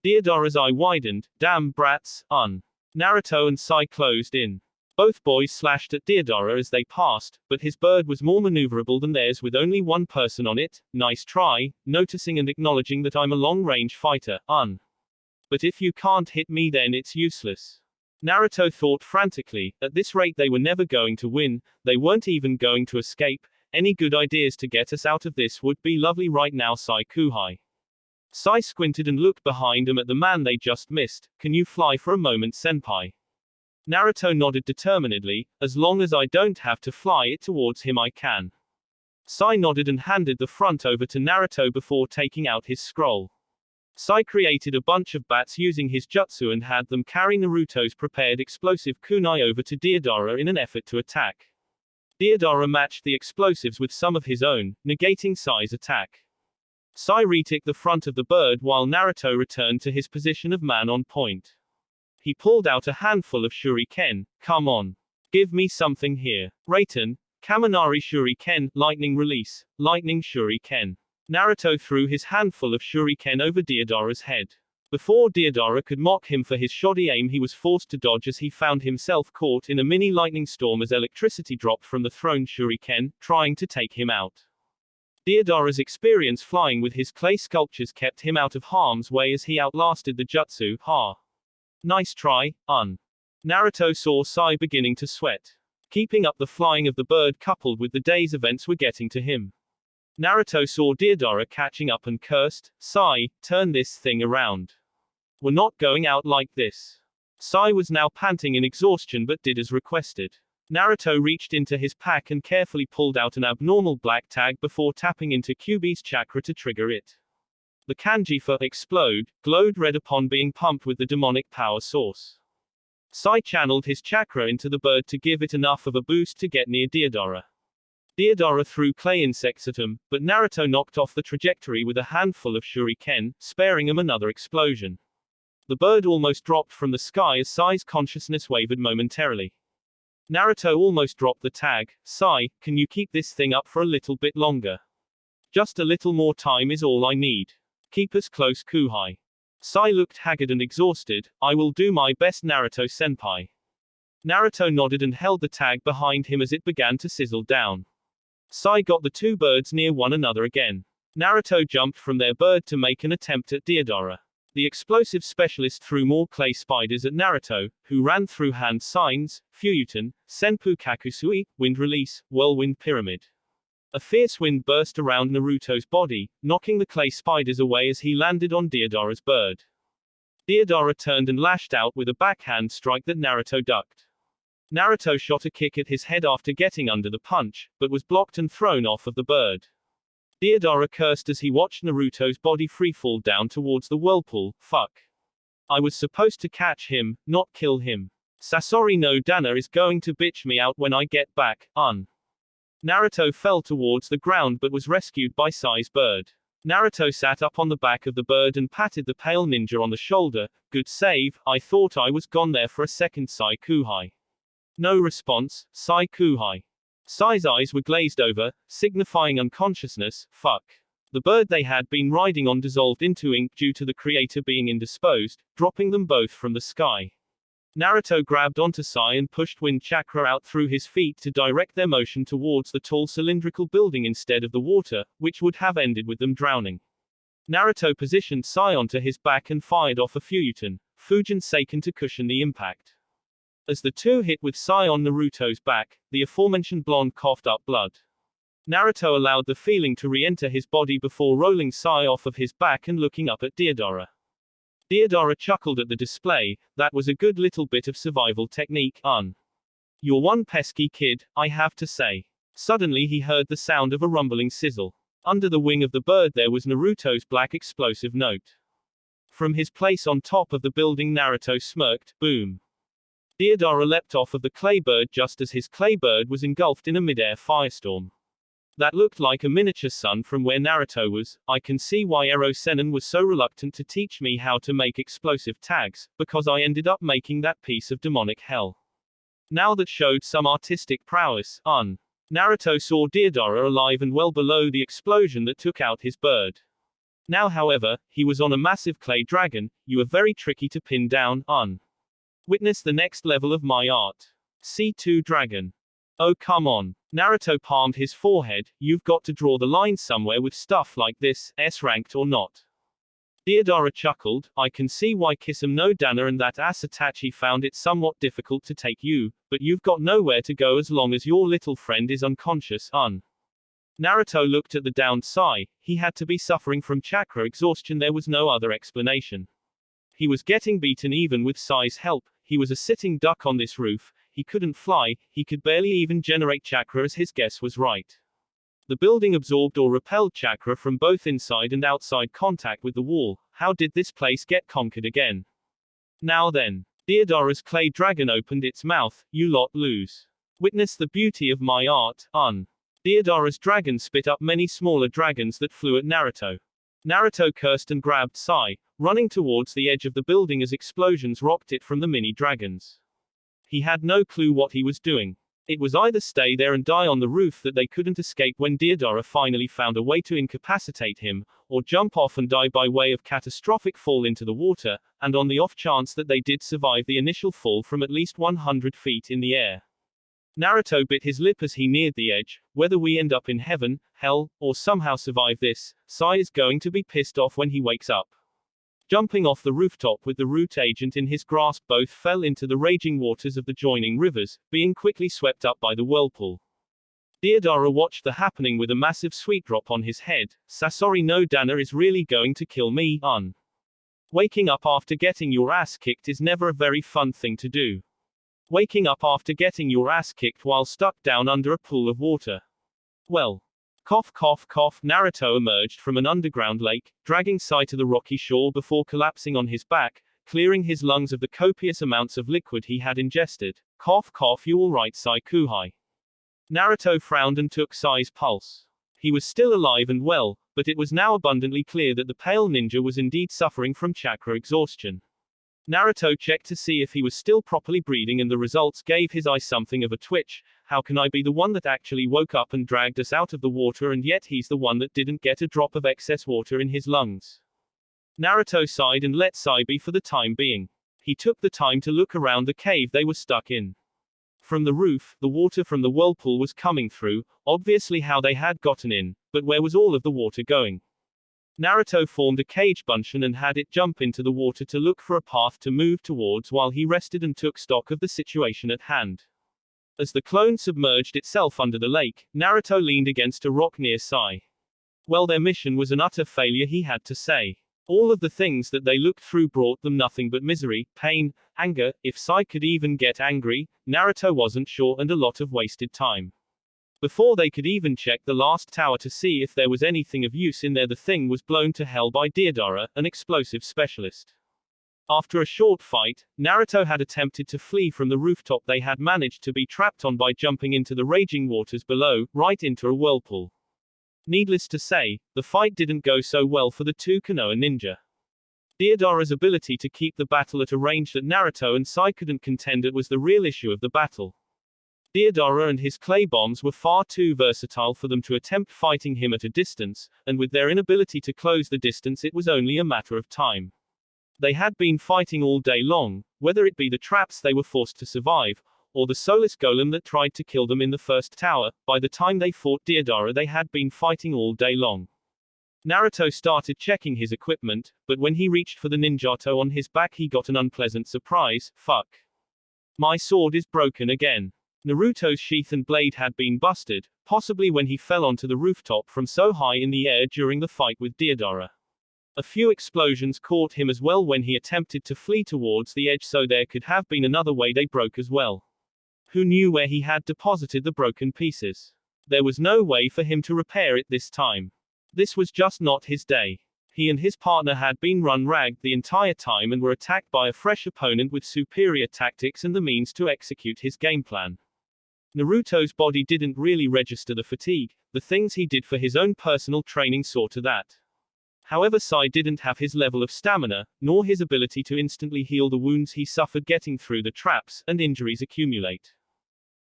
Deidara's eye widened. Damn brats, Naruto and Sai closed in. Both boys slashed at Deidara as they passed, but his bird was more maneuverable than theirs with only one person on it. Nice try, noticing and acknowledging that I'm a long-range fighter, But if you can't hit me then it's useless. Naruto thought frantically, at this rate they were never going to win, they weren't even going to escape. Any good ideas to get us out of this would be lovely right now, Sai Kuhai. Sai squinted and looked behind him at the man they just missed. Can you fly for a moment, senpai? Naruto nodded determinedly. As long as I don't have to fly it towards him I can. Sai nodded and handed the front over to Naruto before taking out his scroll. Sai created a bunch of bats using his jutsu and had them carry Naruto's prepared explosive kunai over to Deidara in an effort to attack. Deidara matched the explosives with some of his own, negating Sai's attack. Sai retook the front of the bird while Naruto returned to his position of man on point. He pulled out a handful of shuriken. Come on. Give me something here. Raiten, Kaminari shuriken, lightning release, lightning shuriken. Naruto threw his handful of shuriken over Deidara's head. Before Deidara could mock him for his shoddy aim, he was forced to dodge as he found himself caught in a mini lightning storm as electricity dropped from the thrown shuriken, trying to take him out. Deidara's experience flying with his clay sculptures kept him out of harm's way as he outlasted the jutsu. Nice try, Naruto saw Sai beginning to sweat. Keeping up the flying of the bird coupled with the day's events were getting to him. Naruto saw Deidara catching up and cursed, Sai, turn this thing around. We're not going out like this. Sai was now panting in exhaustion but did as requested. Naruto reached into his pack and carefully pulled out an abnormal black tag before tapping into Kyuubi's chakra to trigger it. The kanji for explode glowed red upon being pumped with the demonic power source. Sai channeled his chakra into the bird to give it enough of a boost to get near Deidara. Deidara threw clay insects at him, but Naruto knocked off the trajectory with a handful of shuriken, sparing him another explosion. The bird almost dropped from the sky as Sai's consciousness wavered momentarily. Naruto almost dropped the tag. Sai, can you keep this thing up for a little bit longer? Just a little more time is all I need. Keep us close, Kuhai. Sai looked haggard and exhausted. I will do my best, Naruto-senpai. Naruto nodded and held the tag behind him as it began to sizzle down. Sai got the two birds near one another again. Naruto jumped from their bird to make an attempt at Deidara. The explosive specialist threw more clay spiders at Naruto, who ran through hand signs, Fuyuten, Senpu Kakusui, wind release, whirlwind pyramid. A fierce wind burst around Naruto's body, knocking the clay spiders away as he landed on Deidara's bird. Deidara turned and lashed out with a backhand strike that Naruto ducked. Naruto shot a kick at his head after getting under the punch, but was blocked and thrown off of the bird. Deidara cursed as he watched Naruto's body freefall down towards the whirlpool. Fuck. I was supposed to catch him, not kill him. Sasori no Dana is going to bitch me out when I get back, Naruto fell towards the ground but was rescued by Sai's bird. Naruto sat up on the back of the bird and patted the pale ninja on the shoulder. Good save, I thought I was gone there for a second, Sai Kuhai. No response, Sai Kuhai. Sai's eyes were glazed over, signifying unconsciousness. Fuck. The bird they had been riding on dissolved into ink due to the creator being indisposed, dropping them both from the sky. Naruto grabbed onto Sai and pushed wind chakra out through his feet to direct their motion towards the tall cylindrical building instead of the water, which would have ended with them drowning. Naruto positioned Sai onto his back and fired off a Fuyuten, Fujin Seiken to cushion the impact. As the two hit with Sai on Naruto's back, the aforementioned blonde coughed up blood. Naruto allowed the feeling to re-enter his body before rolling Sai off of his back and looking up at Deidara. Deidara chuckled at the display. That was a good little bit of survival technique, You're one pesky kid, I have to say. Suddenly he heard the sound of a rumbling sizzle. Under the wing of the bird there was Naruto's black explosive note. From his place on top of the building Naruto smirked. Boom. Deidara leapt off of the clay bird just as his clay bird was engulfed in a mid-air firestorm. That looked like a miniature sun from where Naruto was. I can see why Ero Sennin was so reluctant to teach me how to make explosive tags, because I ended up making that piece of demonic hell. Now that showed some artistic prowess, Naruto saw Deidara alive and well below the explosion that took out his bird. Now however, he was on a massive clay dragon. You are very tricky to pin down, Witness the next level of my art. C2 Dragon. Oh come on. Naruto palmed his forehead. You've got to draw the line somewhere with stuff like this, S-ranked or not. Deidara chuckled. I can see why Kisame no Dana and that ass Itachi found it somewhat difficult to take you, but you've got nowhere to go as long as your little friend is unconscious, Naruto looked at the downed Sai. He had to be suffering from chakra exhaustion, there was no other explanation. He was getting beaten even with Sai's help. He was a sitting duck on this roof. He couldn't fly, he could barely even generate chakra as his guess was right. The building absorbed or repelled chakra from both inside and outside contact with the wall. How did this place get conquered again? Now then. Deidara's clay dragon opened its mouth. You lot lose. Witness the beauty of my art, Deidara's dragon spit up many smaller dragons that flew at Naruto. Naruto cursed and grabbed Sai, running towards the edge of the building as explosions rocked it from the mini dragons. He had no clue what he was doing. It was either stay there and die on the roof that they couldn't escape when Deidara finally found a way to incapacitate him, or jump off and die by way of catastrophic fall into the water, and on the off chance that they did survive the initial fall from at least 100 feet in the air. Naruto bit his lip as he neared the edge. Whether we end up in heaven, hell, or somehow survive this, Sai is going to be pissed off when he wakes up. Jumping off the rooftop with the root agent in his grasp, both fell into the raging waters of the joining rivers, being quickly swept up by the whirlpool. Deidara watched the happening with a massive sweet drop on his head. Sasori no Dana is really going to kill me, Waking up after getting your ass kicked is never a very fun thing to do. Waking up after getting your ass kicked while stuck down under a pool of water. Well. Cough cough cough. Naruto emerged from an underground lake, dragging Sai to the rocky shore before collapsing on his back, clearing his lungs of the copious amounts of liquid he had ingested. Cough cough. You alright, Sai Kuhai? Naruto frowned and took Sai's pulse. He was still alive and well, but it was now abundantly clear that the pale ninja was indeed suffering from chakra exhaustion. Naruto checked to see if he was still properly breathing and the results gave his eye something of a twitch. How can I be the one that actually woke up and dragged us out of the water and yet he's the one that didn't get a drop of excess water in his lungs? Naruto sighed and let Sai be for the time being. He took the time to look around the cave they were stuck in. From the roof, the water from the whirlpool was coming through, obviously how they had gotten in, but where was all of the water going? Naruto formed a cage bunchen and had it jump into the water to look for a path to move towards while he rested and took stock of the situation at hand. As the clone submerged itself under the lake, Naruto leaned against a rock near Sai. Well, their mission was an utter failure, he had to say. All of the things that they looked through brought them nothing but misery, pain, anger, if Sai could even get angry, Naruto wasn't sure, and a lot of wasted time. Before they could even check the last tower to see if there was anything of use in there, the thing was blown to hell by Deidara, an explosive specialist. After a short fight, Naruto had attempted to flee from the rooftop they had managed to be trapped on by jumping into the raging waters below, right into a whirlpool. Needless to say, the fight didn't go so well for the two Konoha ninja. Deidara's ability to keep the battle at a range that Naruto and Sai couldn't contend at was the real issue of the battle. Deidara and his clay bombs were far too versatile for them to attempt fighting him at a distance, and with their inability to close the distance it was only a matter of time. They had been fighting all day long, whether it be the traps they were forced to survive, or the soulless golem that tried to kill them in the first tower. By the time they fought Deidara they had been fighting all day long. Naruto started checking his equipment, but when he reached for the ninjato on his back he got an unpleasant surprise. Fuck. My sword is broken again. Naruto's sheath and blade had been busted, possibly when he fell onto the rooftop from so high in the air during the fight with Deidara. A few explosions caught him as well when he attempted to flee towards the edge, so there could have been another way they broke as well. Who knew where he had deposited the broken pieces? There was no way for him to repair it this time. This was just not his day. He and his partner had been run ragged the entire time and were attacked by a fresh opponent with superior tactics and the means to execute his game plan. Naruto's body didn't really register the fatigue, the things he did for his own personal training saw to that. However, Sai didn't have his level of stamina, nor his ability to instantly heal the wounds he suffered getting through the traps, and injuries accumulate.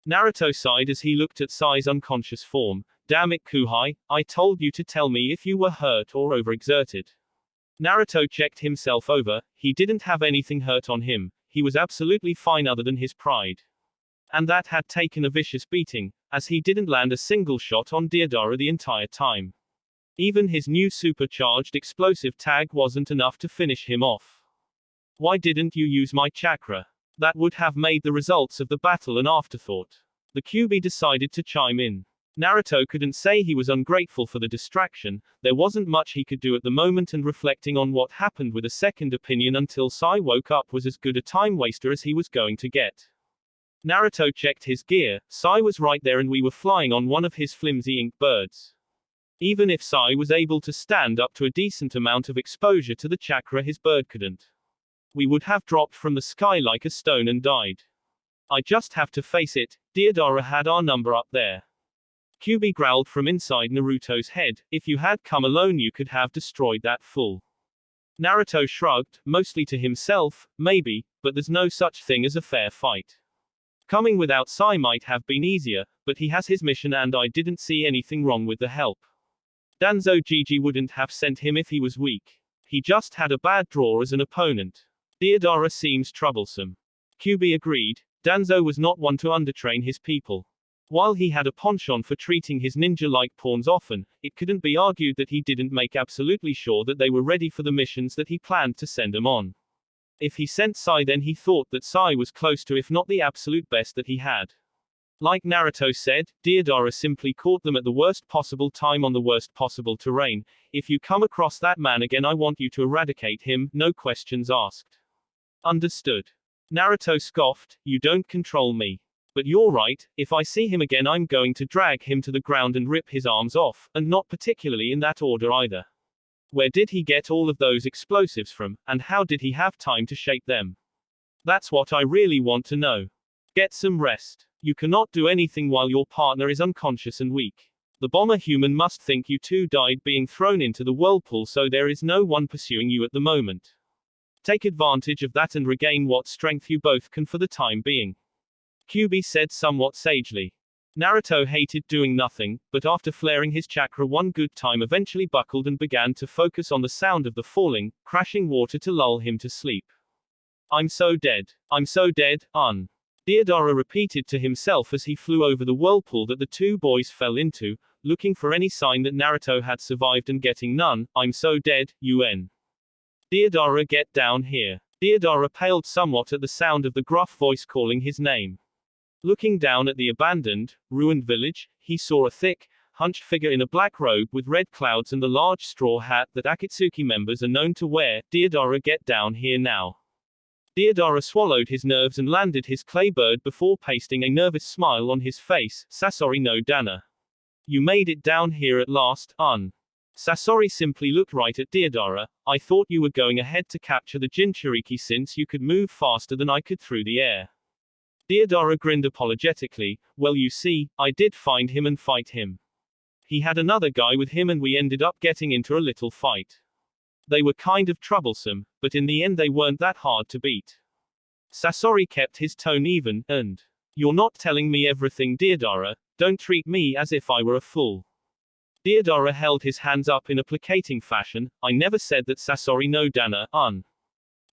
Naruto sighed as he looked at Sai's unconscious form. Damn it Kuhai, I told you to tell me if you were hurt or overexerted. Naruto checked himself over, he didn't have anything hurt on him, he was absolutely fine other than his pride. And that had taken a vicious beating, as he didn't land a single shot on Deidara the entire time. Even his new supercharged explosive tag wasn't enough to finish him off. Why didn't you use my chakra? That would have made the results of the battle an afterthought. The QB decided to chime in. Naruto couldn't say he was ungrateful for the distraction, there wasn't much he could do at the moment, and reflecting on what happened with a second opinion until Sai woke up was as good a time waster as he was going to get. Naruto checked his gear, Sai was right there and we were flying on one of his flimsy ink birds. Even if Sai was able to stand up to a decent amount of exposure to the chakra, his bird couldn't. We would have dropped from the sky like a stone and died. I just have to face it, Deidara had our number up there. QB growled from inside Naruto's head, if you had come alone you could have destroyed that fool. Naruto shrugged, mostly to himself, maybe, but there's no such thing as a fair fight. Coming without Sai might have been easier, but he has his mission and I didn't see anything wrong with the help. Danzo Gigi wouldn't have sent him if he was weak. He just had a bad draw as an opponent. Deidara seems troublesome. QB agreed, Danzo was not one to undertrain his people. While he had a penchant for treating his ninja-like pawns often, it couldn't be argued that he didn't make absolutely sure that they were ready for the missions that he planned to send them on. If he sent Sai, then he thought that Sai was close to if not the absolute best that he had. Like Naruto said, Deidara simply caught them at the worst possible time on the worst possible terrain. If you come across that man again I want you to eradicate him, no questions asked. Understood. Naruto scoffed, you don't control me. But you're right, if I see him again I'm going to drag him to the ground and rip his arms off, and not particularly in that order either. Where did he get all of those explosives from, and how did he have time to shape them? That's what I really want to know. Get some rest. You cannot do anything while your partner is unconscious and weak. The bomber human must think you two died being thrown into the whirlpool, so there is no one pursuing you at the moment. Take advantage of that and regain what strength you both can for the time being. QB said somewhat sagely. Naruto hated doing nothing, but after flaring his chakra one good time eventually buckled and began to focus on the sound of the falling, crashing water to lull him to sleep. I'm so dead. I'm so dead, Deidara repeated to himself as he flew over the whirlpool that the two boys fell into, looking for any sign that Naruto had survived and getting none. I'm so dead, UN. Deidara, get down here. Deidara paled somewhat at the sound of the gruff voice calling his name. Looking down at the abandoned, ruined village, he saw a thick, hunched figure in a black robe with red clouds and the large straw hat that Akatsuki members are known to wear. Deidara, get down here now. Deidara swallowed his nerves and landed his clay bird before pasting a nervous smile on his face. Sasori no Dana. You made it down here at last, Sasori simply looked right at Deidara. I thought you were going ahead to capture the Jinchuriki since you could move faster than I could through the air. Deidara grinned apologetically. Well, you see, I did find him and fight him. He had another guy with him and we ended up getting into a little fight. They were kind of troublesome, but in the end they weren't that hard to beat. Sasori kept his tone even, and you're not telling me everything, Deidara. Don't treat me as if I were a fool. Deidara held his hands up in a placating fashion. I never said that, Sasori no Dana,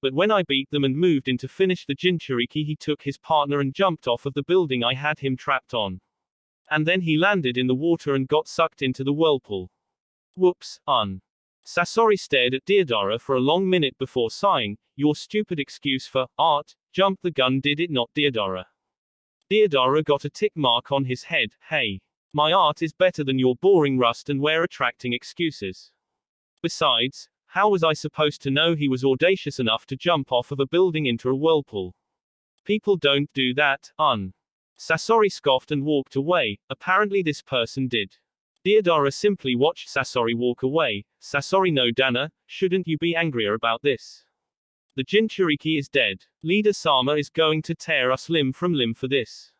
But when I beat them and moved in to finish the Jinchuriki, he took his partner and jumped off of the building I had him trapped on. And then he landed in the water and got sucked into the whirlpool. Whoops, Sasori stared at Deidara for a long minute before sighing. Your stupid excuse for art jumped the gun, did it not, Deidara? Deidara got a tick mark on his head. Hey. My art is better than your boring rust and we're attracting excuses. Besides, how was I supposed to know he was audacious enough to jump off of a building into a whirlpool? People don't do that, Sasori scoffed and walked away. Apparently this person did. Deidara simply watched Sasori walk away. Sasori no Dana, shouldn't you be angrier about this? The Jinchuriki is dead. Leader Sama is going to tear us limb from limb for this.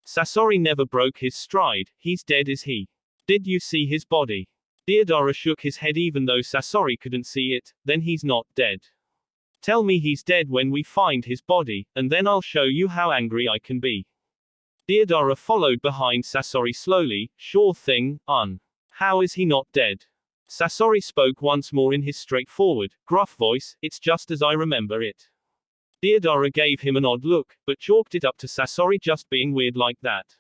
Sasori never broke his stride. He's dead, is he? Did you see his body? Deidara shook his head even though Sasori couldn't see it. Then he's not dead. Tell me he's dead when we find his body, and then I'll show you how angry I can be. Deidara followed behind Sasori slowly. Sure thing, How is he not dead? Sasori spoke once more in his straightforward, gruff voice. It's just as I remember it. Deidara gave him an odd look, but chalked it up to Sasori just being weird like that.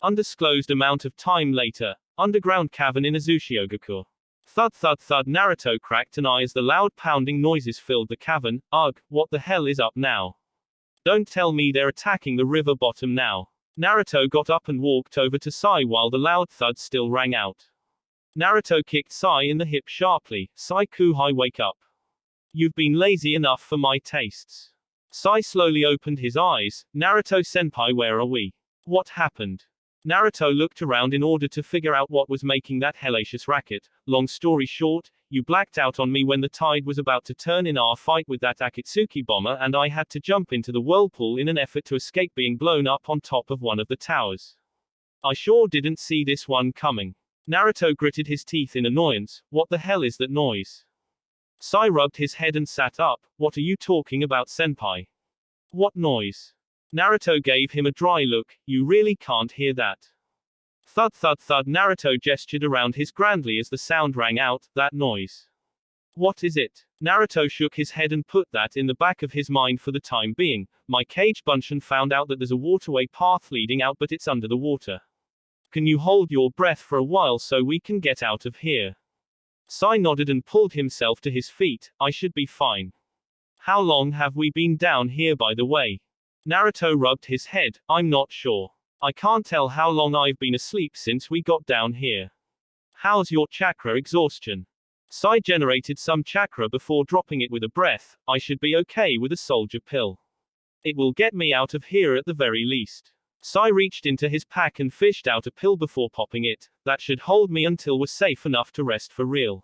Undisclosed amount of time later. Underground cavern in Kirigakure. Thud thud thud. Naruto cracked an eye as the loud pounding noises filled the cavern. Ugh, what the hell is up now? Don't tell me they're attacking the river bottom now. Naruto got up and walked over to Sai while the loud thud still rang out. Naruto kicked Sai in the hip sharply. Sai Kuhai, wake up. You've been lazy enough for my tastes. Sai slowly opened his eyes. Naruto senpai, where are we? What happened? Naruto looked around in order to figure out what was making that hellacious racket. Long story short, you blacked out on me when the tide was about to turn in our fight with that Akatsuki bomber, and I had to jump into the whirlpool in an effort to escape being blown up on top of one of the towers. I sure didn't see this one coming. Naruto gritted his teeth in annoyance. What the hell is that noise? Sai rubbed his head and sat up. What are you talking about, senpai? What noise? Naruto gave him a dry look. You really can't hear that. Thud thud thud. Naruto gestured around his grandly as the sound rang out. That noise. What is it? Naruto shook his head and put that in the back of his mind for the time being. My Kage Bunshin found out that there's a waterway path leading out, but it's under the water. Can you hold your breath for a while so we can get out of here? Sai nodded and pulled himself to his feet. I should be fine. How long have we been down here, by the way? Naruto rubbed his head. I'm not sure. I can't tell how long I've been asleep since we got down here. How's your chakra exhaustion? Sai generated some chakra before dropping it with a breath. I should be okay with a soldier pill. It will get me out of here at the very least. Sai reached into his pack and fished out a pill before popping it. That should hold me until we're safe enough to rest for real.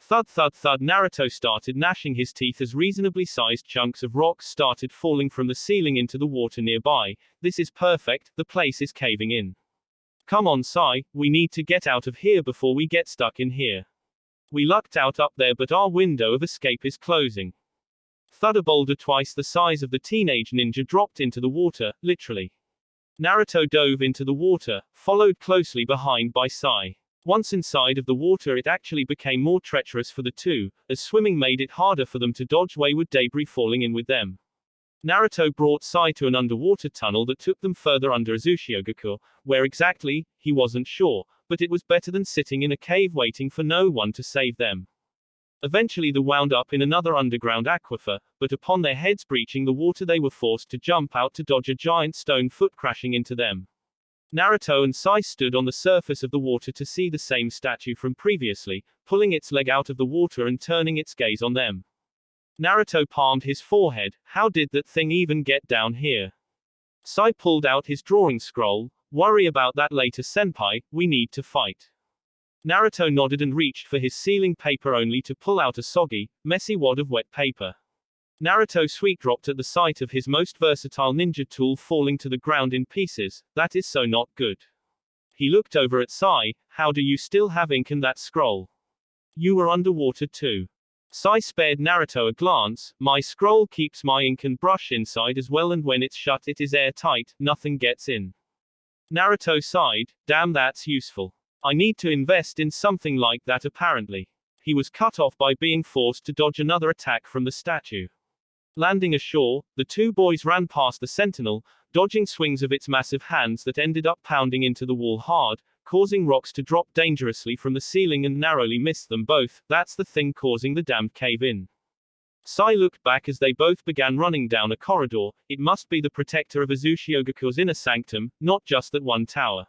Thud thud thud. Naruto started gnashing his teeth as reasonably sized chunks of rocks started falling from the ceiling into the water nearby. This is perfect, the place is caving in. Come on, Sai, we need to get out of here before we get stuck in here. We lucked out up there, but our window of escape is closing. Thud. A boulder twice the size of the teenage ninja dropped into the water, literally. Naruto dove into the water, followed closely behind by Sai. Once inside of the water, it actually became more treacherous for the two, as swimming made it harder for them to dodge wayward debris falling in with them. Naruto brought Sai to an underwater tunnel that took them further under Kirigakure. Where exactly, he wasn't sure, but it was better than sitting in a cave waiting for no one to save them. Eventually they wound up in another underground aquifer, but upon their heads breaching the water they were forced to jump out to dodge a giant stone foot crashing into them. Naruto and Sai stood on the surface of the water to see the same statue from previously, pulling its leg out of the water and turning its gaze on them. Naruto palmed his forehead. How did that thing even get down here? Sai pulled out his drawing scroll. Worry about that later, senpai, we need to fight. Naruto nodded and reached for his sealing paper only to pull out a soggy, messy wad of wet paper. Naruto sweet dropped at the sight of his most versatile ninja tool falling to the ground in pieces. That is so not good. He looked over at Sai. How do you still have ink in that scroll? You were underwater too. Sai spared Naruto a glance. My scroll keeps my ink and brush inside as well, and when it's shut it is airtight, nothing gets in. Naruto sighed. Damn, that's useful. I need to invest in something like that apparently. He was cut off by being forced to dodge another attack from the statue. Landing ashore, the two boys ran past the sentinel, dodging swings of its massive hands that ended up pounding into the wall hard, causing rocks to drop dangerously from the ceiling and narrowly missed them both. That's the thing causing the damned cave-in. Sai looked back as they both began running down a corridor. It must be the protector of Kirigakure inner sanctum, not just that one tower.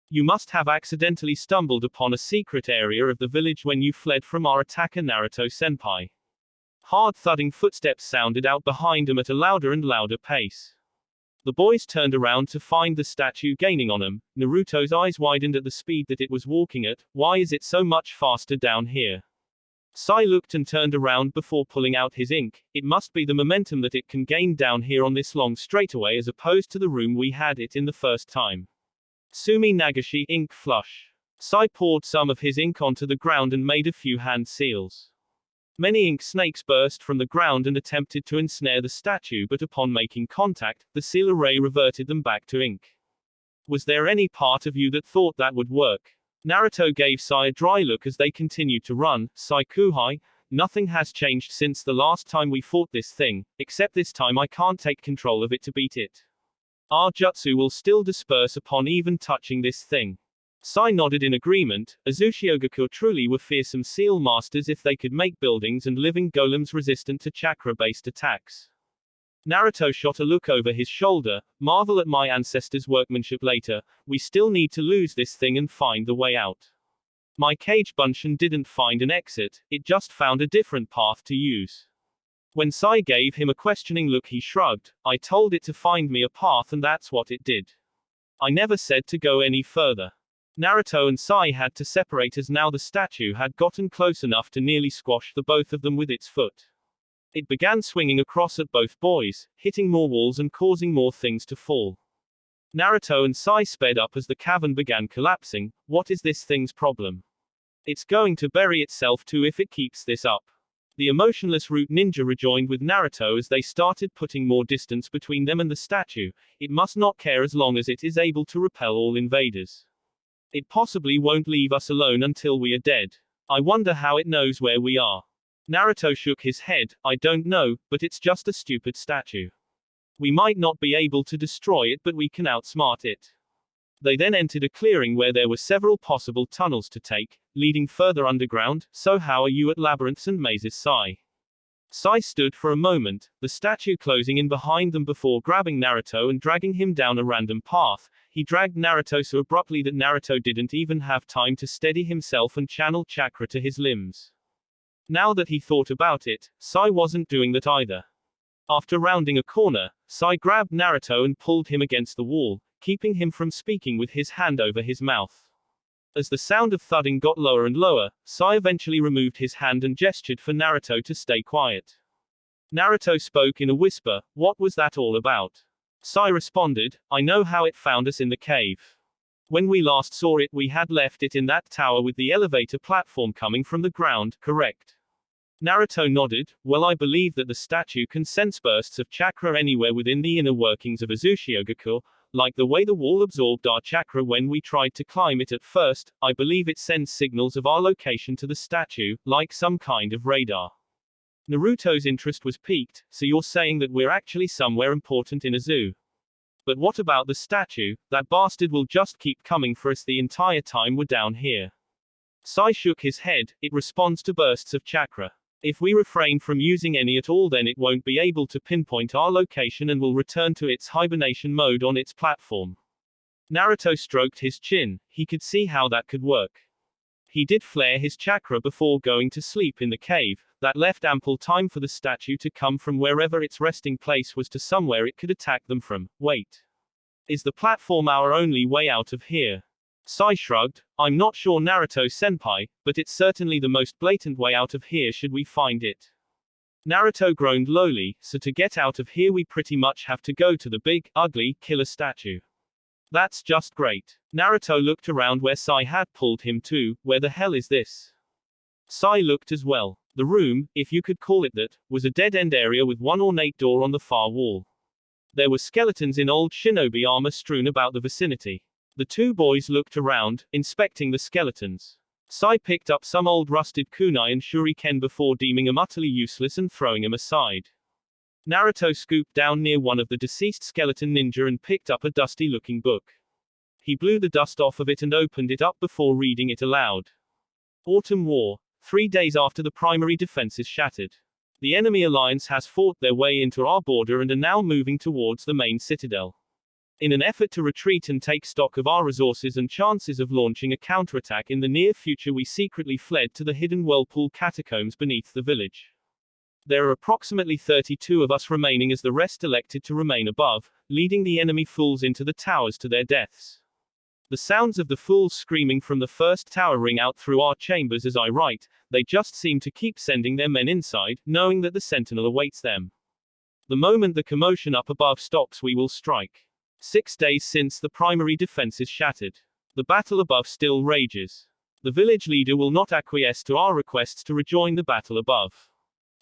You must have accidentally stumbled upon a secret area of the village when you fled from our attacker, Naruto-senpai. Hard thudding footsteps sounded out behind them at a louder and louder pace. The boys turned around to find the statue gaining on them. Naruto's eyes widened at the speed that it was walking at. Why is it so much faster down here? Sai looked and turned around before pulling out his ink. It must be the momentum that it can gain down here on this long straightaway as opposed to the room we had it in the first time. Sumi Nagashi, ink flush. Sai poured some of his ink onto the ground and made a few hand seals. Many ink snakes burst from the ground and attempted to ensnare the statue, but upon making contact, the seal array reverted them back to ink. Was there any part of you that thought that would work? Naruto gave Sai a dry look as they continued to run. Sai Kuhai, nothing has changed since the last time we fought this thing, except this time I can't take control of it to beat it. Our jutsu will still disperse upon even touching this thing. Sai nodded in agreement. Uzushiogakure truly were fearsome seal masters if they could make buildings and living golems resistant to chakra-based attacks. Naruto shot a look over his shoulder. Marvel at my ancestors' workmanship later. We still need to lose this thing and find the way out. My cage Bunshin didn't find an exit, it just found a different path to use. When Sai gave him a questioning look he shrugged. I told it to find me a path and that's what it did. I never said to go any further. Naruto and Sai had to separate as now the statue had gotten close enough to nearly squash the both of them with its foot. It began swinging across at both boys, hitting more walls and causing more things to fall. Naruto and Sai sped up as the cavern began collapsing. What is this thing's problem? It's going to bury itself too if it keeps this up. The emotionless root ninja rejoined with Naruto as they started putting more distance between them and the statue. It must not care as long as it is able to repel all invaders. It possibly won't leave us alone until we are dead. I wonder how it knows where we are. Naruto shook his head. I don't know, but it's just a stupid statue. We might not be able to destroy it, but we can outsmart it. They then entered a clearing where there were several possible tunnels to take, leading further underground. So how are you at labyrinths and mazes, Sai? Sai stood for a moment, the statue closing in behind them before grabbing Naruto and dragging him down a random path. He dragged Naruto so abruptly that Naruto didn't even have time to steady himself and channel chakra to his limbs. Now that he thought about it, Sai wasn't doing that either. After rounding a corner, Sai grabbed Naruto and pulled him against the wall, keeping him from speaking with his hand over his mouth. As the sound of thudding got lower and lower, Sai eventually removed his hand and gestured for Naruto to stay quiet. Naruto spoke in a whisper. What was that all about? Sai responded, I know how it found us in the cave. When we last saw it, we had left it in that tower with the elevator platform coming from the ground, correct? Naruto nodded. Well, I believe that the statue can sense bursts of chakra anywhere within the inner workings of Uzushiogakure, like the way the wall absorbed our chakra when we tried to climb it at first. I believe it sends signals of our location to the statue, like some kind of radar. Naruto's interest was piqued. So you're saying that we're actually somewhere important in a zoo? But what about the statue? That bastard will just keep coming for us the entire time we're down here. Sai shook his head. It responds to bursts of chakra. If we refrain from using any at all, then it won't be able to pinpoint our location and will return to its hibernation mode on its platform. Naruto stroked his chin. He could see how that could work. He did flare his chakra before going to sleep in the cave. That left ample time for the statue to come from wherever its resting place was to somewhere it could attack them from. Wait. Is the platform our only way out of here? Sai shrugged. I'm not sure, Naruto-senpai, but it's certainly the most blatant way out of here should we find it. Naruto groaned lowly. So to get out of here we pretty much have to go to the big, ugly, killer statue. That's just great. Naruto looked around where Sai had pulled him to. Where the hell is this? Sai looked as well. The room, if you could call it that, was a dead-end area with one ornate door on the far wall. There were skeletons in old shinobi armor strewn about the vicinity. The two boys looked around, inspecting the skeletons. Sai picked up some old rusted kunai and shuriken before deeming them utterly useless and throwing them aside. Naruto scooped down near one of the deceased skeleton ninja and picked up a dusty-looking book. He blew the dust off of it and opened it up before reading it aloud. Autumn War. 3 days after the primary defenses shattered. The enemy alliance has fought their way into our border and are now moving towards the main citadel. In an effort to retreat and take stock of our resources and chances of launching a counterattack in the near future, we secretly fled to the hidden whirlpool catacombs beneath the village. There are approximately 32 of us remaining as the rest elected to remain above, leading the enemy fools into the towers to their deaths. The sounds of the fools screaming from the first tower ring out through our chambers as I write. They just seem to keep sending their men inside, knowing that the sentinel awaits them. The moment the commotion up above stops, we will strike. 6 days since the primary defenses shattered. The battle above still rages. The village leader will not acquiesce to our requests to rejoin the battle above.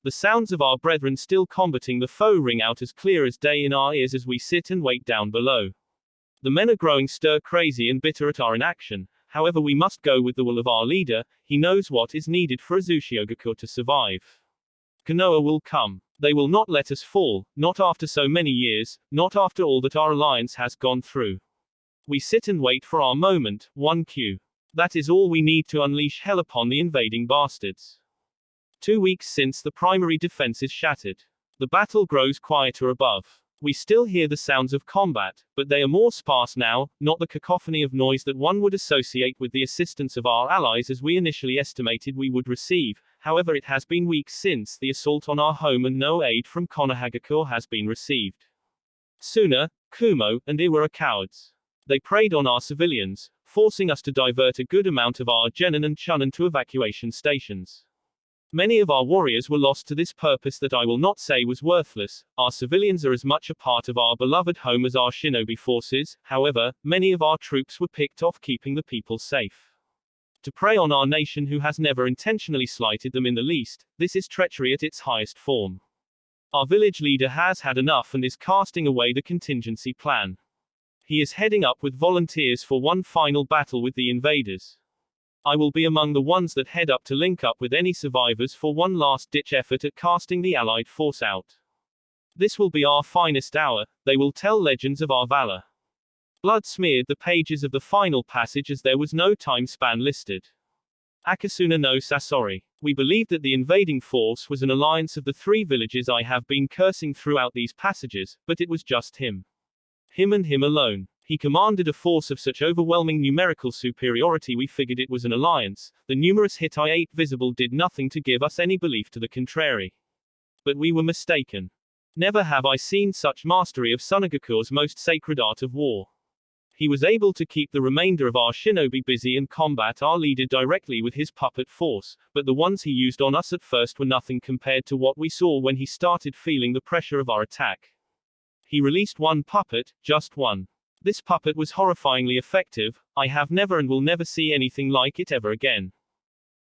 The sounds of our brethren still combating the foe ring out as clear as day in our ears as we sit and wait down below. The men are growing stir-crazy and bitter at our inaction. However, we must go with the will of our leader. He knows what is needed for Azuchiogakure to survive. Konoha will come. They will not let us fall, not after so many years, not after all that our alliance has gone through. We sit and wait for our moment, 1Q. That is all we need to unleash hell upon the invading bastards. 2 weeks since the primary defense is shattered. The battle grows quieter above. We still hear the sounds of combat, but they are more sparse now, not the cacophony of noise that one would associate with the assistance of our allies as we initially estimated we would receive. However, it has been weeks since the assault on our home and no aid from Konohagakure has been received. Suna, Kumo, and Iwa are cowards. They preyed on our civilians, forcing us to divert a good amount of our genin and chunin to evacuation stations. Many of our warriors were lost to this purpose that I will not say was worthless. Our civilians are as much a part of our beloved home as our shinobi forces. However, many of our troops were picked off keeping the people safe. To prey on our nation who has never intentionally slighted them in the least, this is treachery at its highest form. Our village leader has had enough and is casting away the contingency plan. He is heading up with volunteers for one final battle with the invaders. I will be among the ones that head up to link up with any survivors for one last-ditch effort at casting the Allied force out. This will be our finest hour. They will tell legends of our valor. Blood smeared the pages of the final passage as there was no time span listed. Akasuna no Sasori. We believed that the invading force was an alliance of the 3 villages I have been cursing throughout these passages, but it was just him. Him and him alone. He commanded a force of such overwhelming numerical superiority we figured it was an alliance. The numerous Hittite 8 visible did nothing to give us any belief to the contrary. But we were mistaken. Never have I seen such mastery of Sunagakure's most sacred art of war. He was able to keep the remainder of our shinobi busy and combat our leader directly with his puppet force, but the ones he used on us at first were nothing compared to what we saw when he started feeling the pressure of our attack. He released one puppet, just one. This puppet was horrifyingly effective. I have never and will never see anything like it ever again.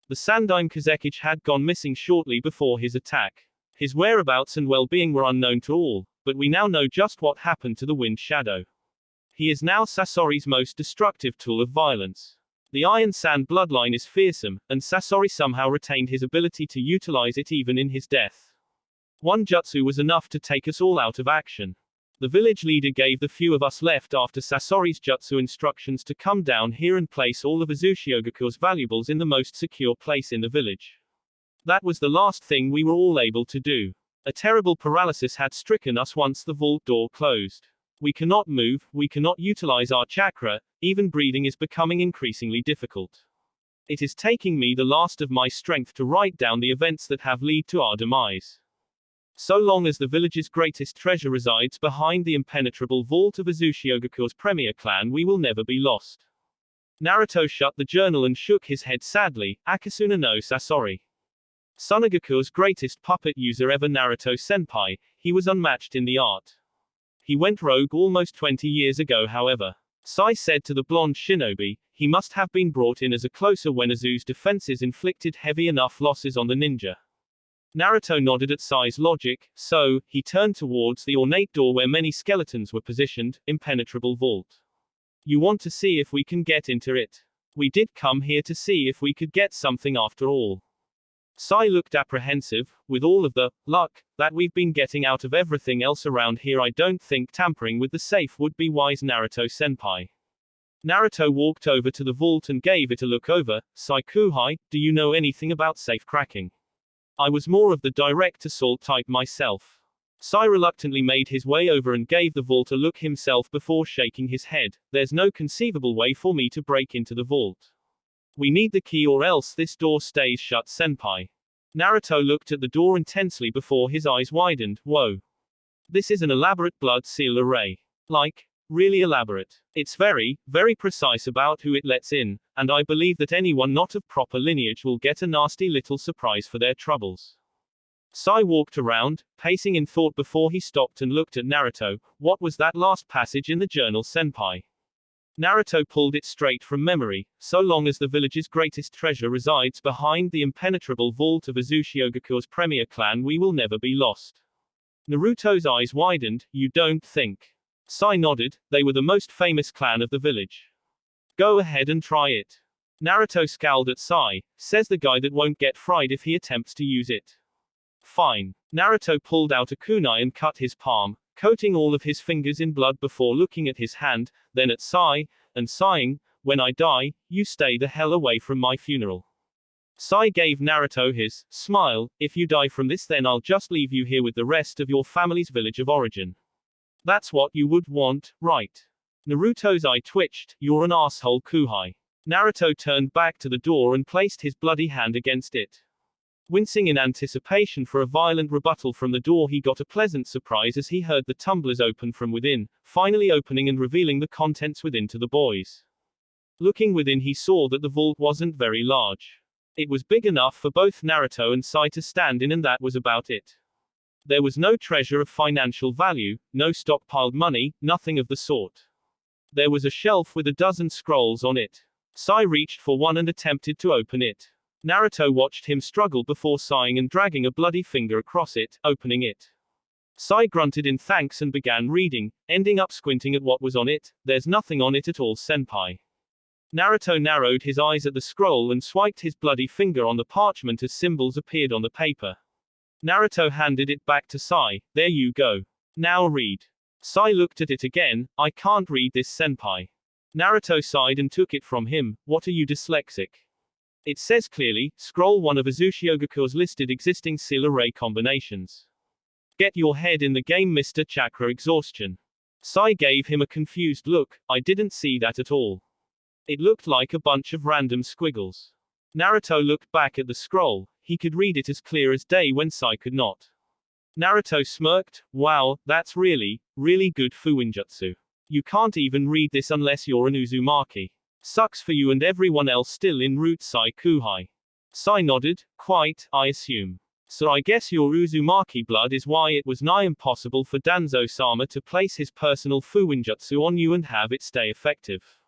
The Sandaime Kazekage had gone missing shortly before his attack. His whereabouts and well-being were unknown to all, but we now know just what happened to the Wind Shadow. He is now Sasori's most destructive tool of violence. The Iron Sand bloodline is fearsome, and Sasori somehow retained his ability to utilize it even in his death. One jutsu was enough to take us all out of action. The village leader gave the few of us left after Sasori's jutsu instructions to come down here and place all of Azuchiogakure's valuables in the most secure place in the village. That was the last thing we were all able to do. A terrible paralysis had stricken us once the vault door closed. We cannot move, we cannot utilize our chakra, even breathing is becoming increasingly difficult. It is taking me the last of my strength to write down the events that have led to our demise. So long as the village's greatest treasure resides behind the impenetrable vault of Azuchiogakure's premier clan, we will never be lost. Naruto shut the journal and shook his head sadly. Akasuna no Sasori. Sunagakure's greatest puppet user ever, Naruto-senpai. He was unmatched in the art. He went rogue almost 20 years ago, however. Sai said to the blonde shinobi, he must have been brought in as a closer when Azu's defenses inflicted heavy enough losses on the ninja. Naruto nodded at Sai's logic, so, he turned towards the ornate door where many skeletons were positioned, impenetrable vault. You want to see if we can get into it? We did come here to see if we could get something after all. Sai looked apprehensive. With all of the luck that we've been getting out of everything else around here, I don't think tampering with the safe would be wise, Naruto-senpai. Naruto walked over to the vault and gave it a look over. Sai Kuhai, do you know anything about safe cracking? I was more of the direct assault type myself. Sai reluctantly made his way over and gave the vault a look himself before shaking his head. There's no conceivable way for me to break into the vault. We need the key or else this door stays shut, senpai. Naruto looked at the door intensely before his eyes widened. Whoa. This is an elaborate blood seal array. Like, really elaborate. It's very, very precise about who it lets in, and I believe that anyone not of proper lineage will get a nasty little surprise for their troubles. Sai walked around, pacing in thought before he stopped and looked at Naruto. What was that last passage in the journal, senpai? Naruto pulled it straight from memory. So long as the village's greatest treasure resides behind the impenetrable vault of Azuchiogakure's premier clan, we will never be lost. Naruto's eyes widened. You don't think Sai nodded. They were the most famous clan of the village. Go ahead and try it. Naruto scowled at Sai, says the guy that won't get fried if he attempts to use it. Fine. Naruto pulled out a kunai and cut his palm, coating all of his fingers in blood before looking at his hand, then at Sai, and sighing, when I die, you stay the hell away from my funeral. Sai gave Naruto his smile. If you die from this, then I'll just leave you here with the rest of your family's village of origin. That's what you would want, right? Naruto's eye twitched. You're an asshole, Kuhai. Naruto turned back to the door and placed his bloody hand against it. Wincing in anticipation for a violent rebuttal from the door, he got a pleasant surprise as he heard the tumblers open from within, finally opening and revealing the contents within to the boys. Looking within, he saw that the vault wasn't very large. It was big enough for both Naruto and Sai to stand in, and that was about it. There was no treasure of financial value, no stockpiled money, nothing of the sort. There was a shelf with a dozen scrolls on it. Sai reached for one and attempted to open it. Naruto watched him struggle before sighing and dragging a bloody finger across it, opening it. Sai grunted in thanks and began reading, ending up squinting at what was on it. There's nothing on it at all, senpai. Naruto narrowed his eyes at the scroll and swiped his bloody finger on the parchment as symbols appeared on the paper. Naruto handed it back to Sai. There you go. Now read. Sai looked at it again. I can't read this, senpai. Naruto sighed and took it from him. What are you, dyslexic? It says clearly, scroll 1 of Uzushiyogakure's listed existing seal array combinations. Get your head in the game, Mr. Chakra Exhaustion. Sai gave him a confused look. I didn't see that at all. It looked like a bunch of random squiggles. Naruto looked back at the scroll. He could read it as clear as day when Sai could not. Naruto smirked. Wow, that's really good fuinjutsu. You can't even read this unless you're an Uzumaki. Sucks for you and everyone else still in route, Sai Kuhai. Sai nodded. Quite, I assume. So I guess your Uzumaki blood is why it was nigh impossible for Danzo-sama to place his personal fuinjutsu on you and have it stay effective.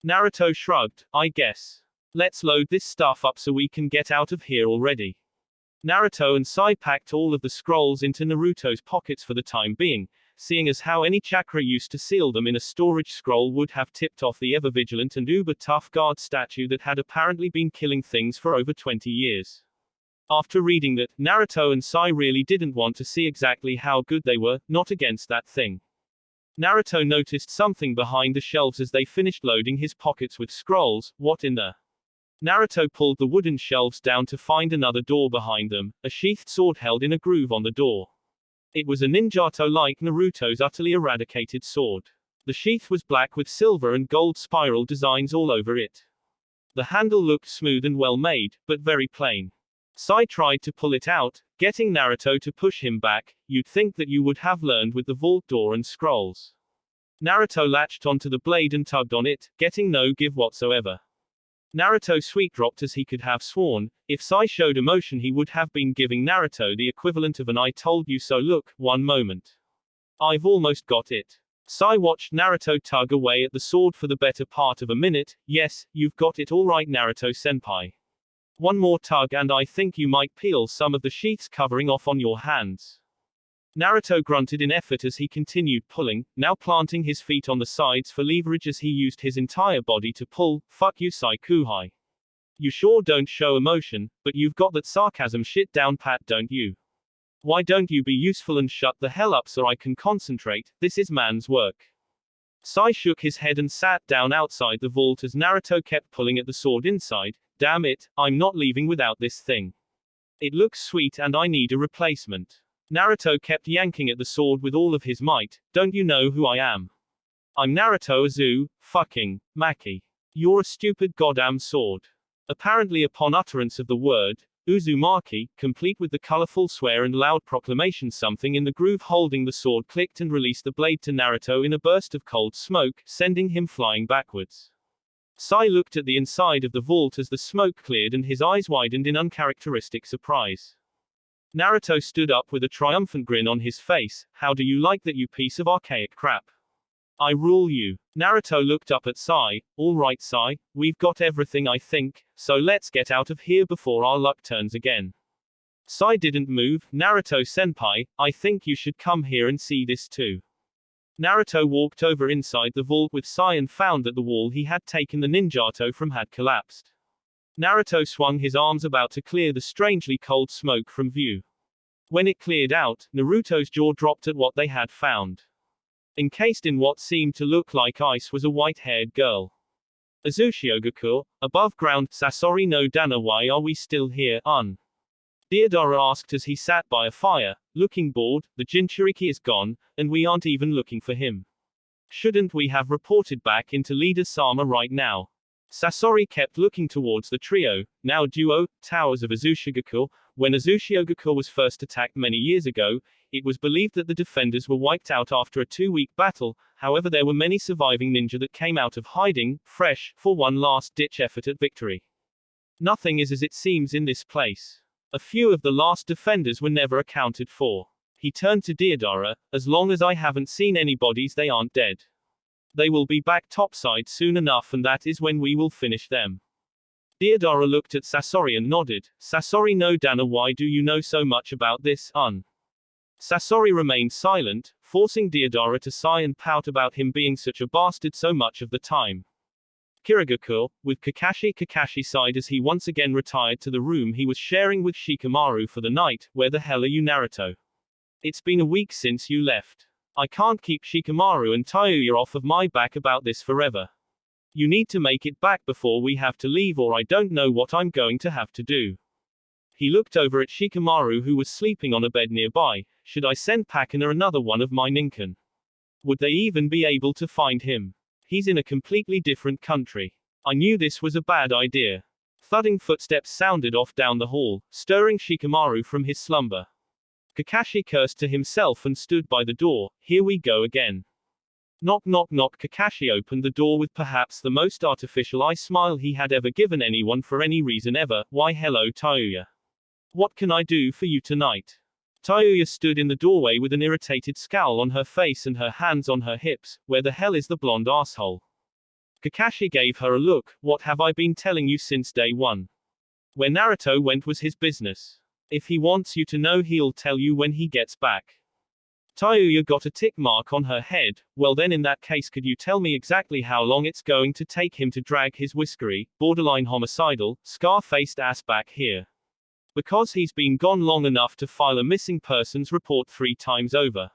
Naruto shrugged. I guess. Let's load this stuff up so we can get out of here already. Naruto and Sai packed all of the scrolls into Naruto's pockets for the time being, seeing as how any chakra used to seal them in a storage scroll would have tipped off the ever-vigilant and uber-tough guard statue that had apparently been killing things for over 20 years. After reading that, Naruto and Sai really didn't want to see exactly how good they were, not against that thing. Naruto noticed something behind the shelves as they finished loading his pockets with scrolls. What in the? Naruto pulled the wooden shelves down to find another door behind them, a sheathed sword held in a groove on the door. It was a ninjato like Naruto's utterly eradicated sword. The sheath was black with silver and gold spiral designs all over it. The handle looked smooth and well made, but very plain. Sai tried to pull it out, getting Naruto to push him back. You'd think that you would have learned with the vault door and scrolls. Naruto latched onto the blade and tugged on it, getting no give whatsoever. Naruto sweet-dropped as he could have sworn. If Sai showed emotion, he would have been giving Naruto the equivalent of an I told you so look. One moment. I've almost got it. Sai watched Naruto tug away at the sword for the better part of a minute. Yes, you've got it all right, Naruto-senpai. One more tug and I think you might peel some of the sheaths covering off on your hands. Naruto grunted in effort as he continued pulling, now planting his feet on the sides for leverage as he used his entire body to pull. Fuck you, Sai Kuhai. You sure don't show emotion, but you've got that sarcasm shit down pat, don't you? Why don't you be useful and shut the hell up so I can concentrate? This is man's work. Sai shook his head and sat down outside the vault as Naruto kept pulling at the sword inside. Damn it, I'm not leaving without this thing. It looks sweet and I need a replacement. Naruto kept yanking at the sword with all of his might. Don't you know who I am? I'm Naruto fucking Maki. You're a stupid goddamn sword. Apparently upon utterance of the word, Uzumaki, complete with the colorful swear and loud proclamation, something in the groove holding the sword clicked and released the blade to Naruto in a burst of cold smoke, sending him flying backwards. Sai looked at the inside of the vault as the smoke cleared and his eyes widened in uncharacteristic surprise. Naruto stood up with a triumphant grin on his face. How do you like that, you piece of archaic crap? I rule you. Naruto looked up at Sai. All right, Sai, we've got everything I think, so let's get out of here before our luck turns again. Sai didn't move. Naruto-senpai, I think you should come here and see this too. Naruto walked over inside the vault with Sai and found that the wall he had taken the ninjato from had collapsed. Naruto swung his arms about to clear the strangely cold smoke from view. When it cleared out, Naruto's jaw dropped at what they had found. Encased in what seemed to look like ice was a white-haired girl. Azuchiogakure, above ground, Sasori no Dana, why are we still here, Deidara asked as he sat by a fire, looking bored. The Jinchuriki is gone, and we aren't even looking for him. Shouldn't we have reported back into Leader Sama right now? Sasori kept looking towards the trio, now duo, towers of Azuchiogakure. When Azuchiogakure was first attacked many years ago, it was believed that the defenders were wiped out after a 2-week battle. However, there were many surviving ninja that came out of hiding, fresh, for one last-ditch effort at victory. Nothing is as it seems in this place. A few of the last defenders were never accounted for. He turned to Deidara, as long as I haven't seen any bodies, they aren't dead. They will be back topside soon enough, and that is when we will finish them. Deidara looked at Sasori and nodded. Sasori no Dana, why do you know so much about this, Sasori remained silent, forcing Deidara to sigh and pout about him being such a bastard so much of the time. Kirigakure, with Kakashi sighed as he once again retired to the room he was sharing with Shikamaru for the night. Where the hell are you, Naruto? It's been a week since you left. I can't keep Shikamaru and Tayuya off of my back about this forever. You need to make it back before we have to leave, or I don't know what I'm going to have to do. He looked over at Shikamaru, who was sleeping on a bed nearby. Should I send Pakken or another one of my ninken? Would they even be able to find him? He's in a completely different country. I knew this was a bad idea. Thudding footsteps sounded off down the hall, stirring Shikamaru from his slumber. Kakashi cursed to himself and stood by the door. Here we go again. Knock knock knock. Kakashi opened the door with perhaps the most artificial eye smile he had ever given anyone for any reason ever. Why hello Tayuya. What can I do for you tonight? Tayuya stood in the doorway with an irritated scowl on her face and her hands on her hips. Where the hell is the blonde asshole? Kakashi gave her a look. What have I been telling you since day one? Where Naruto went was his business. If he wants you to know, he'll tell you when he gets back. Tayuya got a tick mark on her head. Well then, in that case, could you tell me exactly how long it's going to take him to drag his whiskery, borderline homicidal, scar-faced ass back here? Because he's been gone long enough to file a missing persons report 3 times over.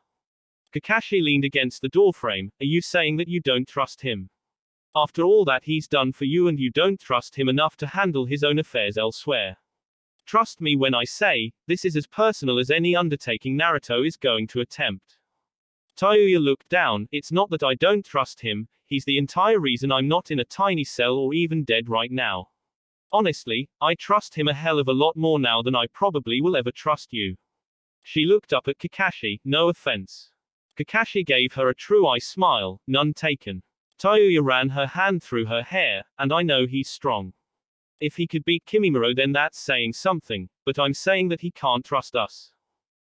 Kakashi leaned against the doorframe. Are you saying that you don't trust him? After all that he's done for you, and you don't trust him enough to handle his own affairs elsewhere? Trust me when I say, this is as personal as any undertaking Naruto is going to attempt. Tayuya looked down. It's not that I don't trust him, he's the entire reason I'm not in a tiny cell or even dead right now. Honestly, I trust him a hell of a lot more now than I probably will ever trust you. She looked up at Kakashi. No offense. Kakashi gave her a true eye smile. None taken. Tayuya ran her hand through her hair. And I know he's strong. If he could beat Kimimaro, then that's saying something, but I'm saying that he can't trust us.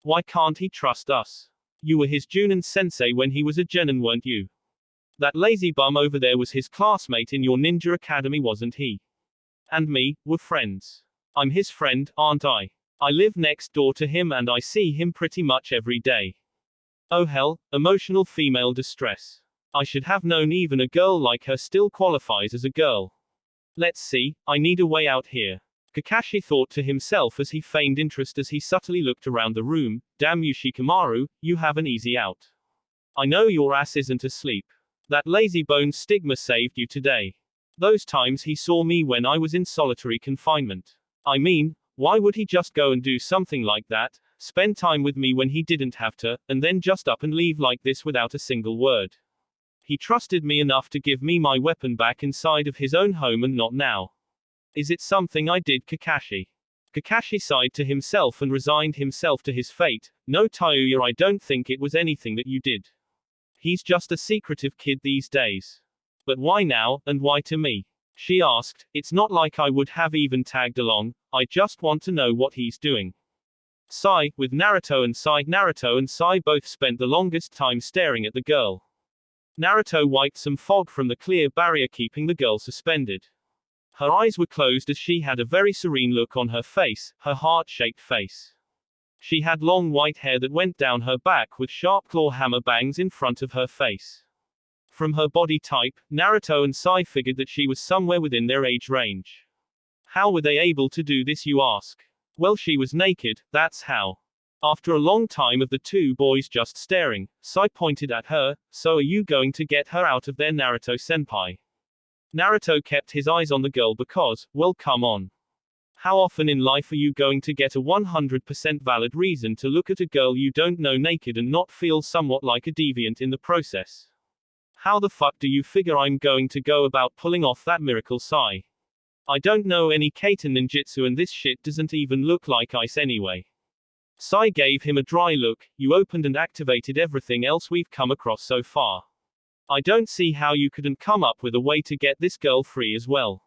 Why can't he trust us? You were his Junin sensei when he was a genin, weren't you? That lazy bum over there was his classmate in your ninja academy, wasn't he? And me, we're friends. I'm his friend, aren't I? I live next door to him and I see him pretty much every day. Oh hell, emotional female distress. I should have known even a girl like her still qualifies as a girl. Let's see, I need a way out here. Kakashi thought to himself as he feigned interest as he subtly looked around the room. Damn you Shikamaru, you have an easy out. I know your ass isn't asleep. That lazy bone stigma saved you today. Those times he saw me when I was in solitary confinement. I mean, why would he just go and do something like that, spend time with me when he didn't have to, and then just up and leave like this without a single word? He trusted me enough to give me my weapon back inside of his own home, and not now. Is it something I did, Kakashi? Kakashi sighed to himself and resigned himself to his fate. No Tayuya, I don't think it was anything that you did. He's just a secretive kid these days. But why now, and why to me? She asked. It's not like I would have even tagged along, I just want to know what he's doing. Sai, with Naruto and Sai both spent the longest time staring at the girl. Naruto wiped some fog from the clear barrier, keeping the girl suspended. Her eyes were closed as she had a very serene look on her face, her heart-shaped face. She had long white hair that went down her back with sharp claw hammer bangs in front of her face. From her body type, Naruto and Sai figured that she was somewhere within their age range. How were they able to do this, you ask? Well, she was naked, that's how. After a long time of the two boys just staring, Sai pointed at her. So are you going to get her out of there, Naruto-senpai? Naruto kept his eyes on the girl because, well, come on. How often in life are you going to get a 100% valid reason to look at a girl you don't know naked and not feel somewhat like a deviant in the process? How the fuck do you figure I'm going to go about pulling off that miracle, Sai? I don't know any kaiten ninjutsu and this shit doesn't even look like ice anyway. Sai gave him a dry look. You opened and activated everything else we've come across so far. I don't see how you couldn't come up with a way to get this girl free as well.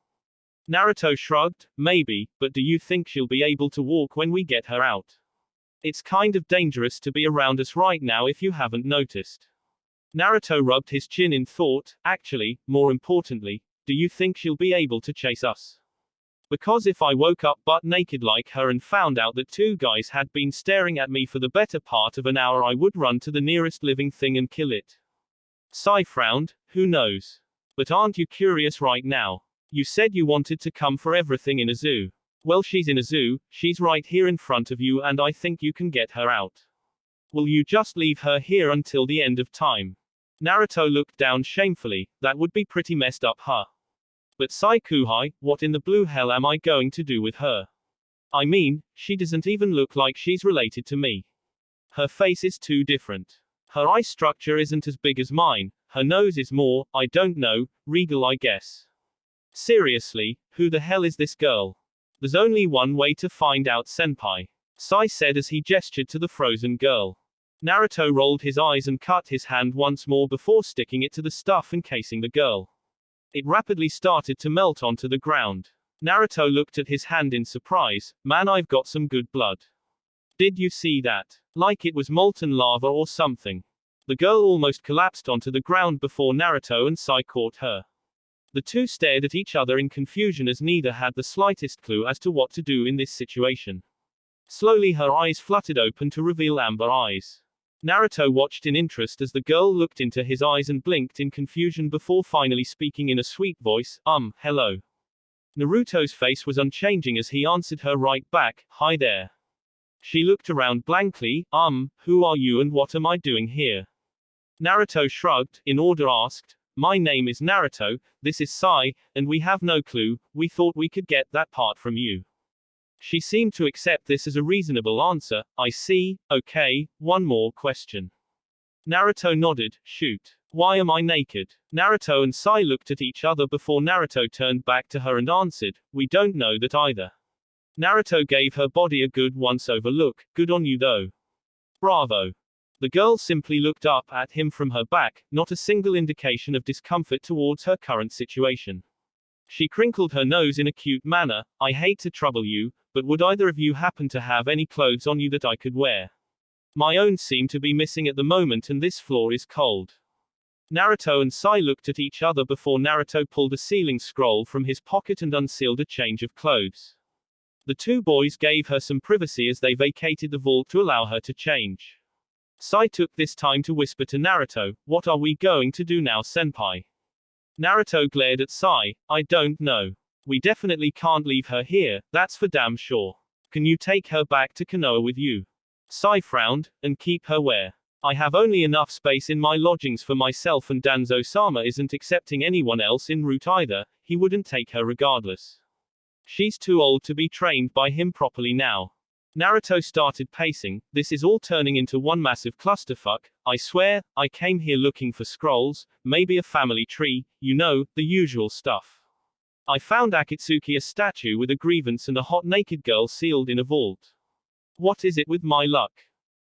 Naruto shrugged. Maybe, but do you think she'll be able to walk when we get her out? It's kind of dangerous to be around us right now if you haven't noticed. Naruto rubbed his chin in thought. Actually, more importantly, do you think she'll be able to chase us? Because if I woke up butt naked like her and found out that two guys had been staring at me for the better part of an hour, I would run to the nearest living thing and kill it. Sai frowned. Who knows? But aren't you curious right now? You said you wanted to come for everything in a zoo. Well, she's in a zoo, she's right here in front of you, and I think you can get her out. Will you just leave her here until the end of time? Naruto looked down shamefully. That would be pretty messed up, huh? But Sai Kuhai, what in the blue hell am I going to do with her? I mean, she doesn't even look like she's related to me. Her face is too different. Her eye structure isn't as big as mine, her nose is more, I don't know, regal I guess. Seriously, who the hell is this girl? There's only one way to find out, senpai. Sai said as he gestured to the frozen girl. Naruto rolled his eyes and cut his hand once more before sticking it to the stuff encasing the girl. It rapidly started to melt onto the ground. Naruto looked at his hand in surprise. Man, I've got some good blood. Did you see that? Like it was molten lava or something. The girl almost collapsed onto the ground before Naruto and Sai caught her. The two stared at each other in confusion as neither had the slightest clue as to what to do in this situation. Slowly her eyes fluttered open to reveal amber eyes. Naruto watched in interest as the girl looked into his eyes and blinked in confusion before finally speaking in a sweet voice, hello. Naruto's face was unchanging as he answered her right back, hi there. She looked around blankly, who are you and what am I doing here? Naruto shrugged, in order asked, my name is Naruto, this is Sai, and we have no clue, we thought we could get that part from you. She seemed to accept this as a reasonable answer. I see, okay, one more question. Naruto nodded, shoot. Why am I naked? Naruto and Sai looked at each other before Naruto turned back to her and answered, we don't know that either. Naruto gave her body a good once-over look, good on you though. Bravo. The girl simply looked up at him from her back, not a single indication of discomfort towards her current situation. She crinkled her nose in a cute manner. I hate to trouble you, but would either of you happen to have any clothes on you that I could wear? My own seem to be missing at the moment and this floor is cold. Naruto and Sai looked at each other before Naruto pulled a sealing scroll from his pocket and unsealed a change of clothes. The two boys gave her some privacy as they vacated the vault to allow her to change. Sai took this time to whisper to Naruto, what are we going to do now, senpai? Naruto glared at Sai, I don't know. We definitely can't leave her here, that's for damn sure. Can you take her back to Konoha with you? Sai frowned, and keep her where? I have only enough space in my lodgings for myself and Danzo-sama isn't accepting anyone else en route either, he wouldn't take her regardless. She's too old to be trained by him properly now. Naruto started pacing, this is all turning into one massive clusterfuck, I swear, I came here looking for scrolls, maybe a family tree, you know, the usual stuff. I found Akatsuki a statue with a grievance and a hot naked girl sealed in a vault. What is it with my luck?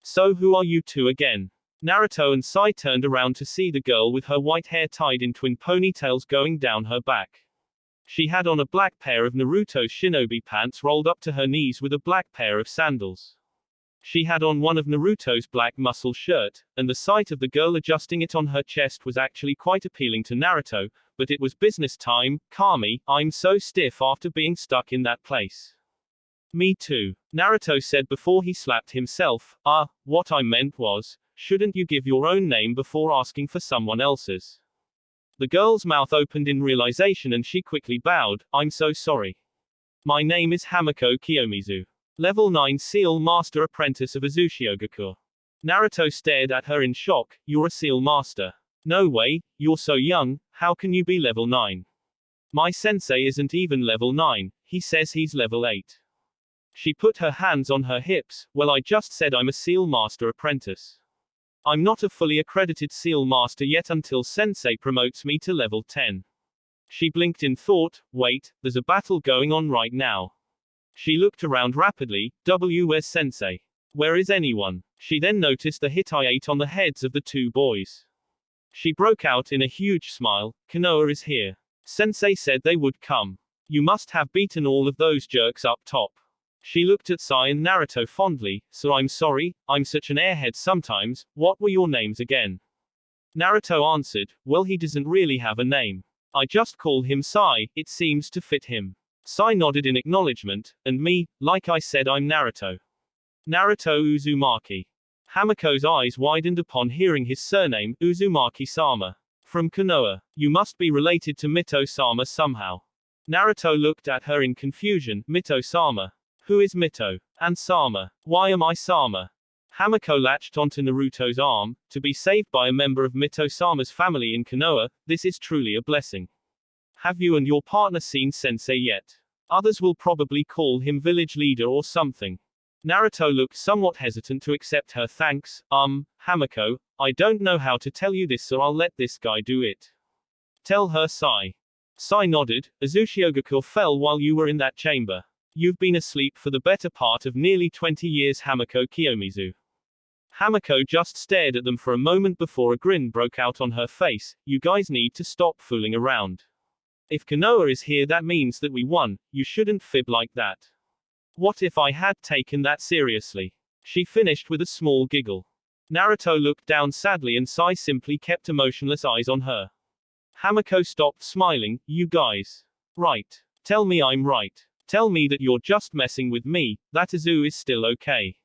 So who are you two again? Naruto and Sai turned around to see the girl with her white hair tied in twin ponytails going down her back. She had on a black pair of Naruto's shinobi pants rolled up to her knees with a black pair of sandals. She had on one of Naruto's black muscle shirt, and the sight of the girl adjusting it on her chest was actually quite appealing to Naruto, but it was business time, Kami, I'm so stiff after being stuck in that place. Me too, Naruto said before he slapped himself. What I meant was, shouldn't you give your own name before asking for someone else's? The girl's mouth opened in realization and she quickly bowed. I'm so sorry. My name is Hamiko Kiyomizu. Level 9 Seal Master Apprentice of Uzushiogakure. Naruto stared at her in shock. You're a Seal Master. No way, you're so young, how can you be level 9? My sensei isn't even level 9, he says he's level 8. She put her hands on her hips. Well, I just said I'm a Seal Master Apprentice. I'm not a fully accredited Seal Master yet until sensei promotes me to level 10. She blinked in thought. Wait, there's a battle going on right now. She looked around rapidly. Where's sensei? Where is anyone? She then noticed the hit I ate on the heads of the two boys. She broke out in a huge smile. Konoha is here. Sensei said they would come. You must have beaten all of those jerks up top. She looked at Sai and Naruto fondly. So I'm sorry, I'm such an airhead sometimes. What were your names again? Naruto answered, well, he doesn't really have a name. I just call him Sai, it seems to fit him. Sai nodded in acknowledgement, and me, like I said, I'm Naruto. Naruto Uzumaki. Hamiko's eyes widened upon hearing his surname, Uzumaki-sama. From Konoha. You must be related to Mito-sama somehow. Naruto looked at her in confusion. Mito-sama. Who is Mito? And Sama? Why am I Sama? Hamiko latched onto Naruto's arm. To be saved by a member of Mito-sama's family in Konoha, this is truly a blessing. Have you and your partner seen Sensei yet? Others will probably call him village leader or something. Naruto looked somewhat hesitant to accept her thanks. Hamiko, I don't know how to tell you this, so I'll let this guy do it. Tell her, Sai. Sai nodded. Uzushiogakure fell while you were in that chamber. You've been asleep for the better part of nearly 20 years, Hamiko Kiyomizu. Hamiko just stared at them for a moment before a grin broke out on her face. You guys need to stop fooling around. If Konoha is here, that means that we won. You shouldn't fib like that. What if I had taken that seriously? She finished with a small giggle. Naruto looked down sadly and Sai simply kept emotionless eyes on her. Hamiko stopped smiling. You guys. Right. Tell me I'm right. Tell me that you're just messing with me, that Uzu is still okay.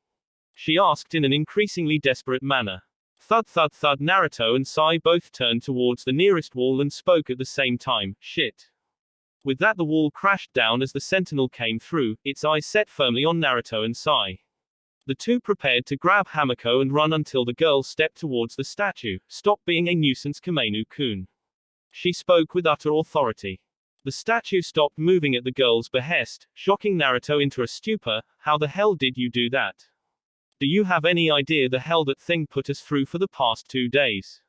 She asked in an increasingly desperate manner. Thud thud thud. Naruto and Sai both turned towards the nearest wall and spoke at the same time. Shit. With that, the wall crashed down as the sentinel came through, its eyes set firmly on Naruto and Sai. The two prepared to grab Hamiko and run until the girl stepped towards the statue. Stop being a nuisance, Kamenu-kun. She spoke with utter authority. The statue stopped moving at the girl's behest, shocking Naruto into a stupor. How the hell did you do that? Do you have any idea the hell that thing put us through for the past 2 days?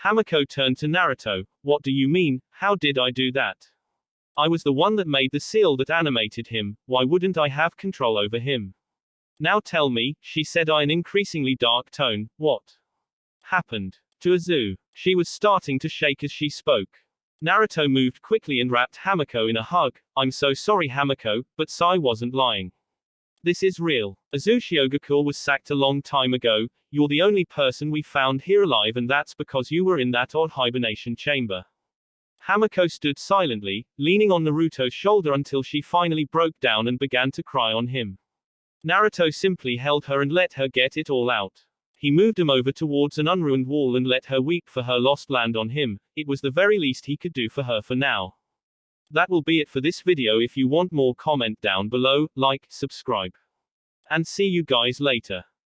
Hamiko turned to Naruto. What do you mean, how did I do that? I was the one that made the seal that animated him, why wouldn't I have control over him? Now tell me, she said in an increasingly dark tone, what happened to Uzu? She was starting to shake as she spoke. Naruto moved quickly and wrapped Hamiko in a hug. I'm so sorry, Hamiko, but Sai wasn't lying. This is real. Uzushiogakure was sacked a long time ago. You're the only person we found here alive, and that's because you were in that odd hibernation chamber. Hamiko stood silently, leaning on Naruto's shoulder until she finally broke down and began to cry on him. Naruto simply held her and let her get it all out. He moved him over towards an unruined wall and let her weep for her lost land on him. It was the very least he could do for her for now. That will be it for this video. If you want more, comment down below, like, subscribe. And see you guys later.